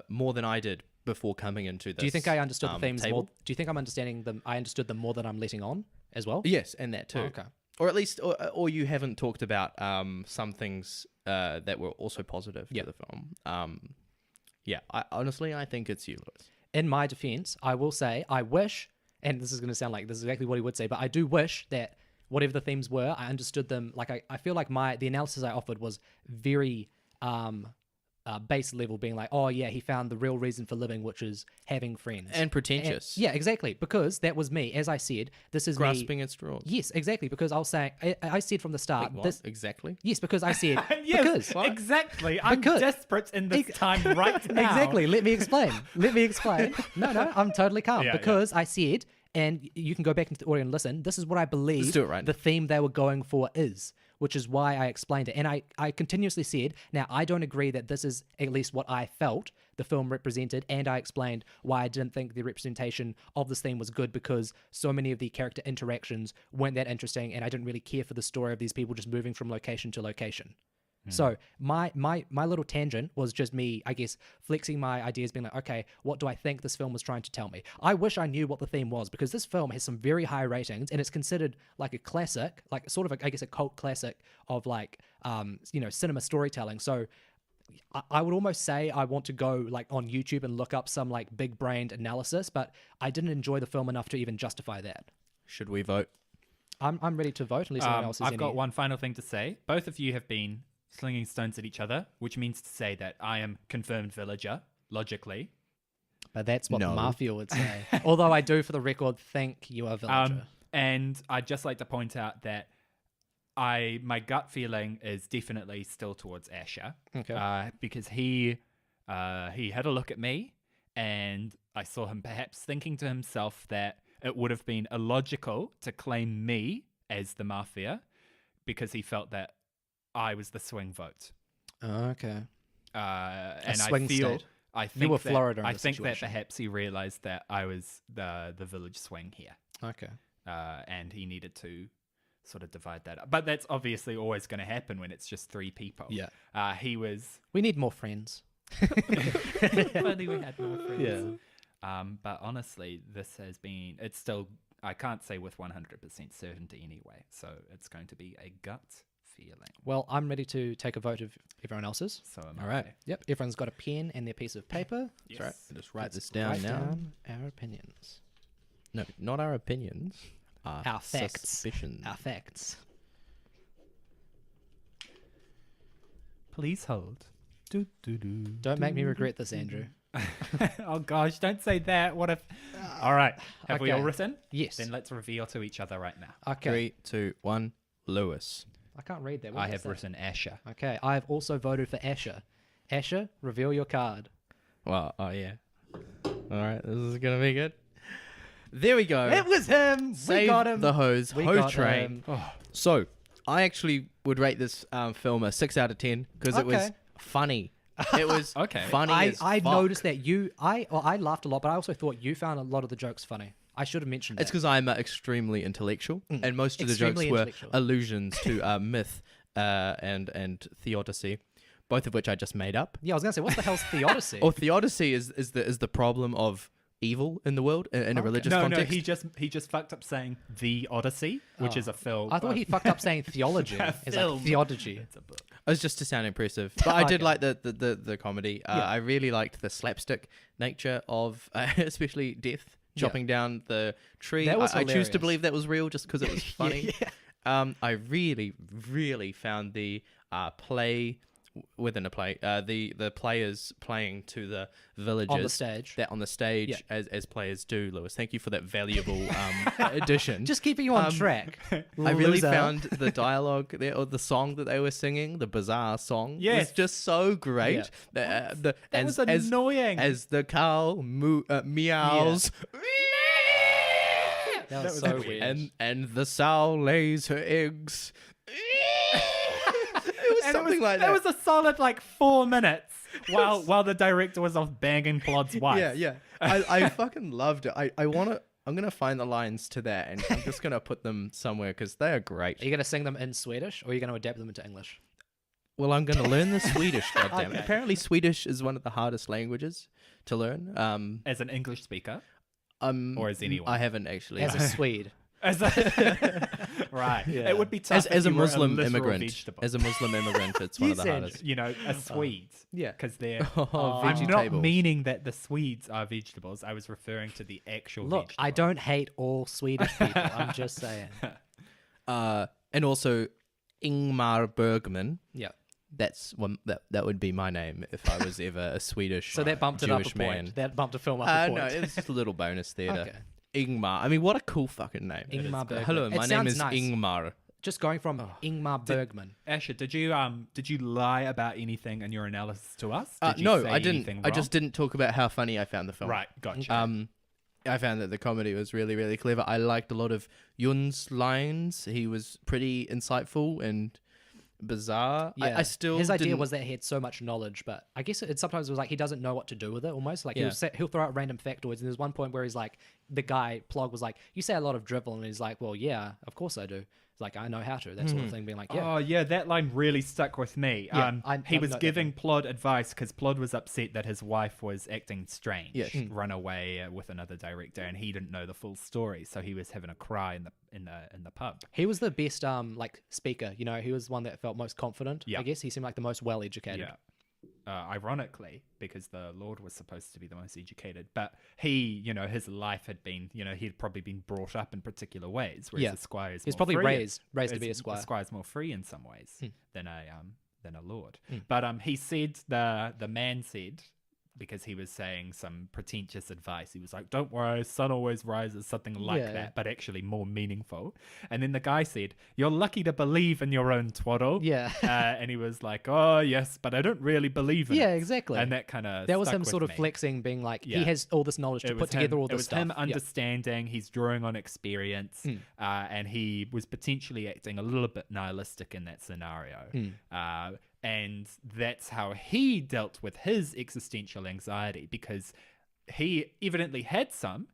more than I did before coming into this. Do you think I understood the themes table. more? Do you think I'm understanding them? I understood them more than I'm letting on as well. Yes, and that too. Oh, okay. Or at least, or you haven't talked about some things that were also positive Yeah. to the film. Yeah, honestly, I think it's you, Lewis. In my defense, I will say I wish, and this is going to sound like this is exactly what he would say, but I do wish that whatever the themes were, I understood them. Like I feel like the analysis I offered was very base level, being like, oh yeah, he found the real reason for living, which is having friends. And pretentious. Yeah, exactly. Because that was me. As I said, this is me. Grasping at straws. Yes, exactly. Because I was saying, I said from the start, Wait, what? this. Exactly? Yes, because I said Yes, because exactly. I'm Because- desperate in this time right now. exactly. Let me explain. No, I'm totally calm Yeah, because I said, and you can go back into the audio and listen. This is what I believe. Let's do it right the theme they were going for is, which is why I explained it. And I continuously said, now I don't agree that this is at least what I felt the film represented, and I explained why I didn't think the representation of this theme was good because so many of the character interactions weren't that interesting, and I didn't really care for the story of these people just moving from location to location. So my little tangent was just me, I guess, flexing my ideas, being like, okay, what do I think this film was trying to tell me? I wish I knew what the theme was because this film has some very high ratings and it's considered like a classic, like sort of, I guess, a cult classic of like, cinema storytelling. So I would almost say I want to go like on YouTube and look up some like big brained analysis, but I didn't enjoy the film enough to even justify that. Should we vote? I'm ready to vote unless anyone else has I've any. got one final thing to say. Both of you have been slinging stones at each other, which means to say that I am confirmed villager, logically. But that's what No. the Mafia would say. Although I do, for the record, think you are villager. And I'd just like to point out that my gut feeling is definitely still towards Asher. Okay. Because he had a look at me and I saw him perhaps thinking to himself that it would have been illogical to claim me as the Mafia because he felt that I was the swing vote. Okay. And swing I feel state. I think were that, Florida in I this think that situation. perhaps he realized that I was the village swing here. Okay. And he needed to sort of divide that up. But that's obviously always going to happen when it's just three people. Yeah. He was... We need more friends. If only we had more friends. Yeah. But honestly, this has been... It's still... I can't say with 100% certainty anyway. So it's going to be a gut feeling. Well, I'm ready to take a vote of everyone else's. So am All I. right. Yep. Everyone's got a pen and their piece of paper. Yes. That's right. I'll just write Let's this down write now. down our opinions. No, not our opinions. Our facts. Suspicions. Our facts. Please hold. Don't make me regret this, Andrew. Oh gosh, don't say that. What if... All right. Have we all Okay. written? Yes. Then let's reveal to each other right now. Okay. 3, 2, 1. Lewis. I can't read that. What I does have that say? written Asher. Okay. I've also voted for Asher. Asher, reveal your card. Well, oh yeah. All right, this is gonna be good. There we go. It was him. Save we got him. the hose. We Hose got train. him. So, I actually would rate this film a 6 out of 10 because it was Okay. funny. It was Okay. funny as I fuck. noticed that I laughed a lot, but I also thought you found a lot of the jokes funny. I should have mentioned It's that. because I'm extremely intellectual, and most of the jokes Extremely were intellectual. allusions to myth and theodicy, both of which I just made up. Yeah, I was gonna say, what the hell's theodicy? Or theodicy is the problem of evil in the world in a religious No, context. he just fucked up saying The Odyssey, which is a film. I thought he fucked up saying theology. It's film. like theology. It's a book. It was just to sound impressive, but I did Okay. like the comedy. I really liked the slapstick nature of, especially Death chopping down the tree. That was I choose hilarious. to believe that was real just because it was funny. I really found the play within a play, the players playing to the villagers stage. that on the stage Yeah. as players do. Lewis, thank you for that valuable addition. Just keeping you on track. I really Loser. found the dialogue there, or the song that they were singing, the bizarre song, Yes. was just so great. Yeah. That was annoying. As the cow meows, That was so weird. and the sow lays her eggs. It was And something like That that. was a solid 4 minutes while the director was off banging Plod's wife. Yeah. I fucking loved it. I'm gonna find the lines to that, and I'm just gonna put them somewhere because they are great. Are you going to sing them in Swedish, or are you going to adapt them into English? Well, I'm gonna learn the Swedish. Goddamn! Okay. Apparently, Swedish is one of the hardest languages to learn. As an English speaker. Or as anyone? I haven't actually. As a Swede. As a right. Yeah. It would be tough as if a you were Muslim literal immigrant. vegetable. As a Muslim immigrant, it's one You of the said- hardest. You know, a Swede. Yeah. Because they're... Oh, I'm not vegetables. meaning that the Swedes are vegetables. I was referring to the actual Look, I vegetable. don't hate all Swedish people. I'm just saying. And also, Ingmar Bergman. Yeah. That's one that would be my name if I was ever a Swedish So that bumped it up Jewish a point. man. That bumped a film up a No, point. it was just a little bonus theatre. Okay. Ingmar. I mean, what a cool fucking name. Ingmar Bergman. Hello, It my name sounds is nice. Ingmar. Just going from Ingmar Bergman. Asher, did you lie about anything in your analysis to us? Did you No, say I didn't. anything I just wrong? didn't talk about how funny I found the film. Right, gotcha. I found that the comedy was really, really clever. I liked a lot of Yun's lines. He was pretty insightful and bizarre. Yeah. I still his idea didn't- was that he had so much knowledge, but I guess it sometimes was like he doesn't know what to do with it. Almost like Yeah. he'll throw out random factoids, and there's one point where he's like, the guy Plog was like, "You say a lot of drivel," and he's like, "Well, yeah, of course I do." It's like, "I know how to." That sort of thing, being like, "Yeah." Oh yeah, that line really stuck with me. Yeah, He I was know that giving Plod advice because Plod was upset that his wife was acting strange, Yes. run away with another director, and he didn't know the full story, so he was having a cry in the pub. He was the best like speaker. You know, he was one that felt most confident. Yeah. I guess he seemed like the most well educated. Yeah. Ironically, because the Lord was supposed to be the most educated, but he, his life had been, he'd probably been brought up in particular ways, whereas Yeah. the squire is He's more probably free. raised to be a squire. The squire's more free in some ways than a lord. Hmm. But he said the man said, because he was saying some pretentious advice, he was like, "Don't worry, sun always rises," something like Yeah. that, but actually more meaningful. And then the guy said, "You're lucky to believe in your own twaddle." Yeah. And he was like, "Oh yes, but I don't really believe in Yeah, it." exactly. And that kind of That was him sort of flexing, being like, Yeah. he has all this knowledge to put together all this stuff. It was him Yeah. understanding. He's drawing on experience, and he was potentially acting a little bit nihilistic in that scenario. And that's how he dealt with his existential anxiety, because he evidently had some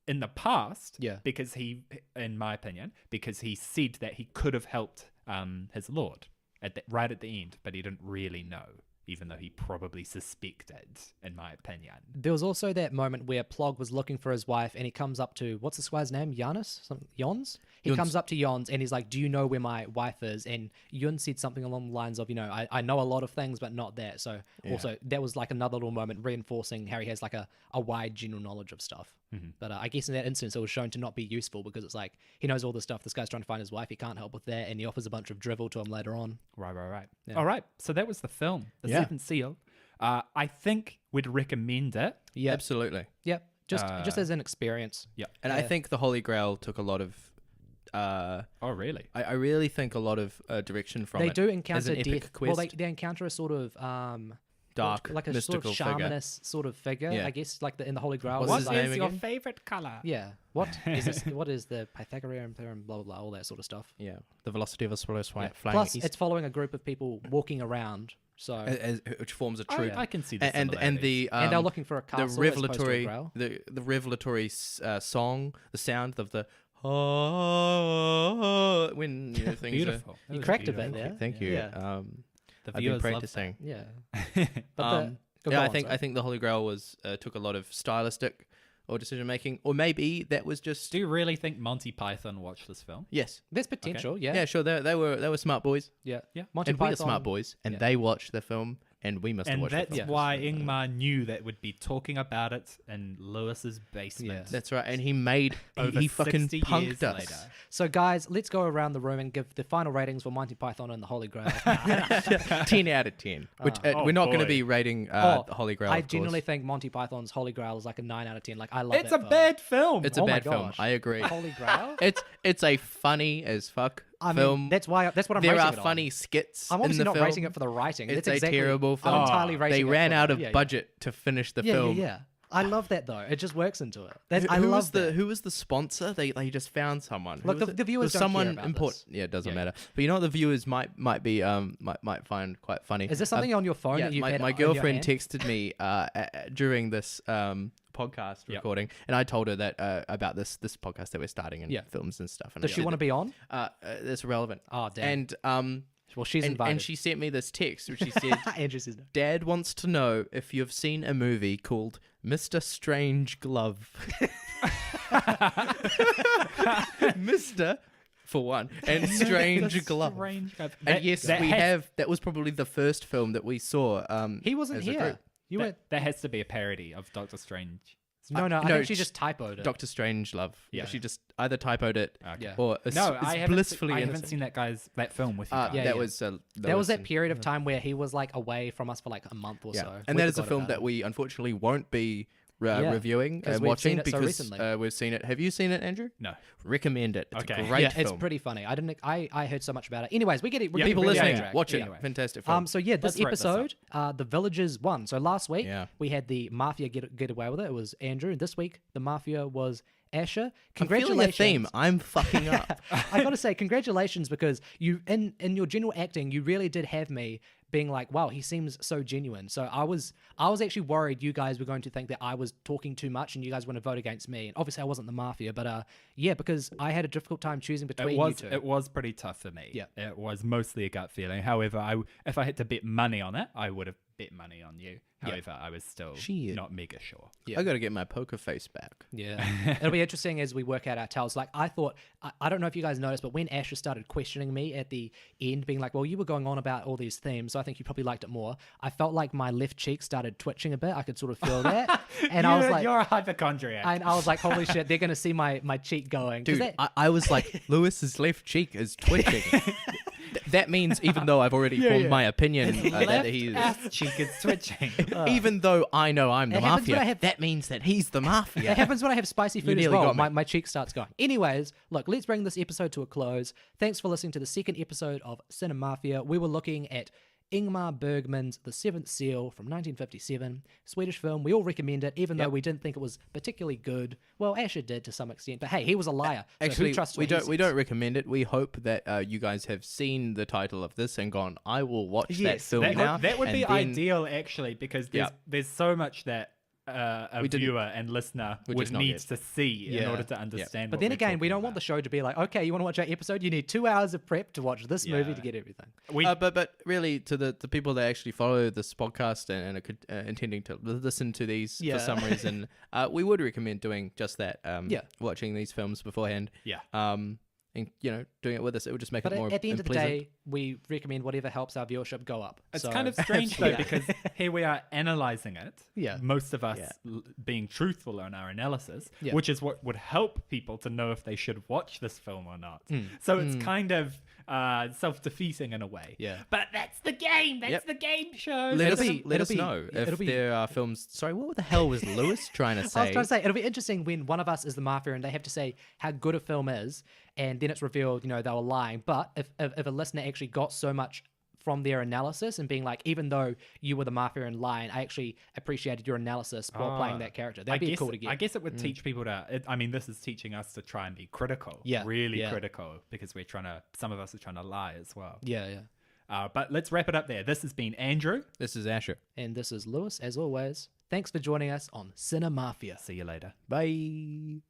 in the past. Yeah. Because he, in my opinion, because he said that he could have helped his lord right at the end, but he didn't really know, even though he probably suspected, in my opinion. There was also that moment where Plog was looking for his wife, and he comes up to, what's the squire's name? Jons? He Jons. comes up to Jons, and he's like, "Do you know where my wife is?" And Yun said something along the lines of, I know a lot of things, but not that. So also, that was like another little moment reinforcing how he has like a wide general knowledge of stuff. But I guess in that instance, it was shown to not be useful, because it's like, he knows all this stuff. This guy's trying to find his wife. He can't help with that. And he offers a bunch of drivel to him later on. Right. Yeah. All right. So that was the film, The Yeah. Seventh Seal. I think we'd recommend it. Yeah. Absolutely. Yep. Just as an experience. Yeah. And I think the Holy Grail took a lot of. Oh, really? I really think a lot of direction from They it do as encounter an epic death. quest. Well, they encounter a sort of Dark, like a mystical sort of figure. shamanist sort of figure. Yeah. I guess like in the Holy Grail. What's was his like, name again? favorite color? Yeah. What is this? What is the Pythagorean theorem? Blah blah blah. All that sort of stuff. Yeah, the velocity of a swallow flying Plus, east, it's following a group of people walking around. So which forms a troop. I can see the and the and they're looking for a the castle as opposed to a revelatory grail. the revelatory song, the sound of the when things Beautiful. You cracked a bit beautiful. there. Thank you. Yeah. The I've been viewers love practicing. Yeah. Um, Go yeah, on, I think sorry. I think the Holy Grail was took a lot of stylistic or decision making, or maybe that was just Do you really think Monty Python watched this film? yes, There's potential. Yeah. yeah, sure. They were smart boys, Yeah. Yeah. Monty and we are Python. smart boys, and yeah. they watched the film, and we must have And watched that's the film. why Ingmar knew that we'd be talking about it in Lewis's basement. That's right, and he made Over he fucking 60 punked years us. later. So guys, let's go around the room and give the final ratings for Monty Python and the Holy Grail. 10 out of 10. Which Oh, we're not going to boy. be rating Oh, the Holy Grail. I of course. genuinely think Monty Python's Holy Grail is like a 9 out of 10. Like I love It's that a film. bad film. It's a Oh my bad film. gosh. I agree. Holy Grail. It's a funny as fuck I mean, film. that's what I'm there rating are it on. funny skits. I'm in obviously the not film. rating it for the writing. It's That's a exactly, terrible film. I'm entirely rating They it ran for out the- of yeah, yeah. budget to finish the Yeah, film. yeah. I love that though. It just works into it. Who, I who love was the that. who was the sponsor? They just found someone. Who Look, was the it? viewers Was don't someone care about important. this. Yeah, it doesn't Yeah. matter. But you know what the viewers might be might find quite funny. Is there something on your phone Yeah, that you've my had my in your girlfriend hand? texted me during this podcast Yep. recording, and I told her that about this podcast that we're starting and Yeah. films and stuff. And Does she want to be on? That's relevant. Oh, damn. And Well, she's invited. and she sent me this text which she said, Andrew says no. "Dad wants to know if you've seen a movie called Mr. Strange Glove." Mr. for one, and Strange Glove. Strange glove. And yes, we have. That was probably the first film that we saw. He wasn't as a here. group. You went. That has to be a parody of Doctor Strange. No, I no, think she just typoed it. Doctor Strange Love. Yeah. She just either typoed it Okay. Yeah. or No, is I haven't, blissfully I haven't innocent. seen that film with you guys. Yeah, that yeah. was There was that period of time where he was like away from us for like a month or Yeah, so. and We that is a forgot film about that it. we unfortunately won't be reviewing 'cause and we've watching seen it so because recently. we've seen it. Have you seen it, Andrew? No. Recommend it. It's Okay. a great yeah, film. it's pretty funny. I heard so much about it. Anyways, we're getting Yeah, People really listening, sidetracked. watch it. Anyway. Fantastic film. So yeah, this Let's wrap this up. episode, The Villagers won. So last week Yeah. we had the Mafia get away with it. It was Andrew. And this week the Mafia was Asher. I'm Congratulations. feeling a theme. I'm fucking up. I gotta say congratulations because you in your general acting you really did have me being like, wow, he seems so genuine. So I was actually worried you guys were going to think that I was talking too much and you guys were going to vote against me. And obviously I wasn't the Mafia, but yeah, because I had a difficult time choosing between you two. It was pretty tough for me. Yeah. It was mostly a gut feeling. However, if I had to bet money on it, I would have bet money on you. However, I was still Shit. not mega sure. Yeah. I got to get my poker face back. Yeah. It'll be interesting as we work out our tells. Like, I thought, I don't know if you guys noticed, but when Asher started questioning me at the end, being like, well, you were going on about all these themes, so I think you probably liked it more. I felt like my left cheek started twitching a bit. I could sort of feel that. And I was like, You're a hypochondriac. and I was like, holy shit, they're going to see my cheek going. 'Cause Dude, that- I was like, Lewis's left cheek is twitching. That means even though I've already formed my opinion that Left he is, ass cheek is twitching. even though I know I'm the It happens when I mafia, have- that means that he's the mafia. It happens when I have spicy food as nearly well. got me. My cheek starts going. Anyways, look, let's bring this episode to a close. Thanks for listening to the second episode of Cinemafia. We were looking at Ingmar Bergman's The Seventh Seal from 1957, Swedish film. We all recommend it, even though we didn't think it was particularly good. Well, Asher did to some extent, but hey, he was a liar. So who Actually, trusts we what he don't we says? don't recommend it. We hope that you guys have seen the title of this and gone, I will watch that Yes, film That, now. that would and be then- ideal, actually, because there's so much that a We didn't- viewer and listener Which would is not need good. to see in Yeah. order to understand. But what then we're again, we talking don't want the about. show to be like, okay, you want to watch our episode? You need 2 hours of prep to watch this movie Yeah. to get everything. We, but really, to the people that actually follow this podcast and are intending to listen to these Yeah. for some reason, we would recommend doing just that. Yeah. Watching these films beforehand. Yeah. And doing it with us, it would just make But it more at the end of the pleasant. day, we recommend whatever helps our viewership go up. It's So- kind of strange though Yeah. because here we are analyzing it. Yeah. Most of us Yeah. being truthful in our analysis, Yeah. which is what would help people to know if they should watch this film or not. Hmm. So it's kind of self-defeating in a way. Yeah. But that's the game. That's Yep. the game show. Let It'll us be- know if it'll be- there are films. Sorry, what the hell was Lewis trying to I was say? trying to say it'll be interesting when one of us is the mafia and they have to say how good a film is, and then it's revealed, they were lying. But if a listener actually got so much from their analysis and being like, even though you were the mafia and lying, I actually appreciated your analysis while playing that character. That'd be cool to get. I guess it would teach people to. I mean, this is teaching us to try and be critical. Yeah, Really yeah. critical because we're trying to. Some of us are trying to lie as well. Yeah. But let's wrap it up there. This has been Andrew. This is Asher. And this is Lewis, as always. Thanks for joining us on Cinemafia. See you later. Bye.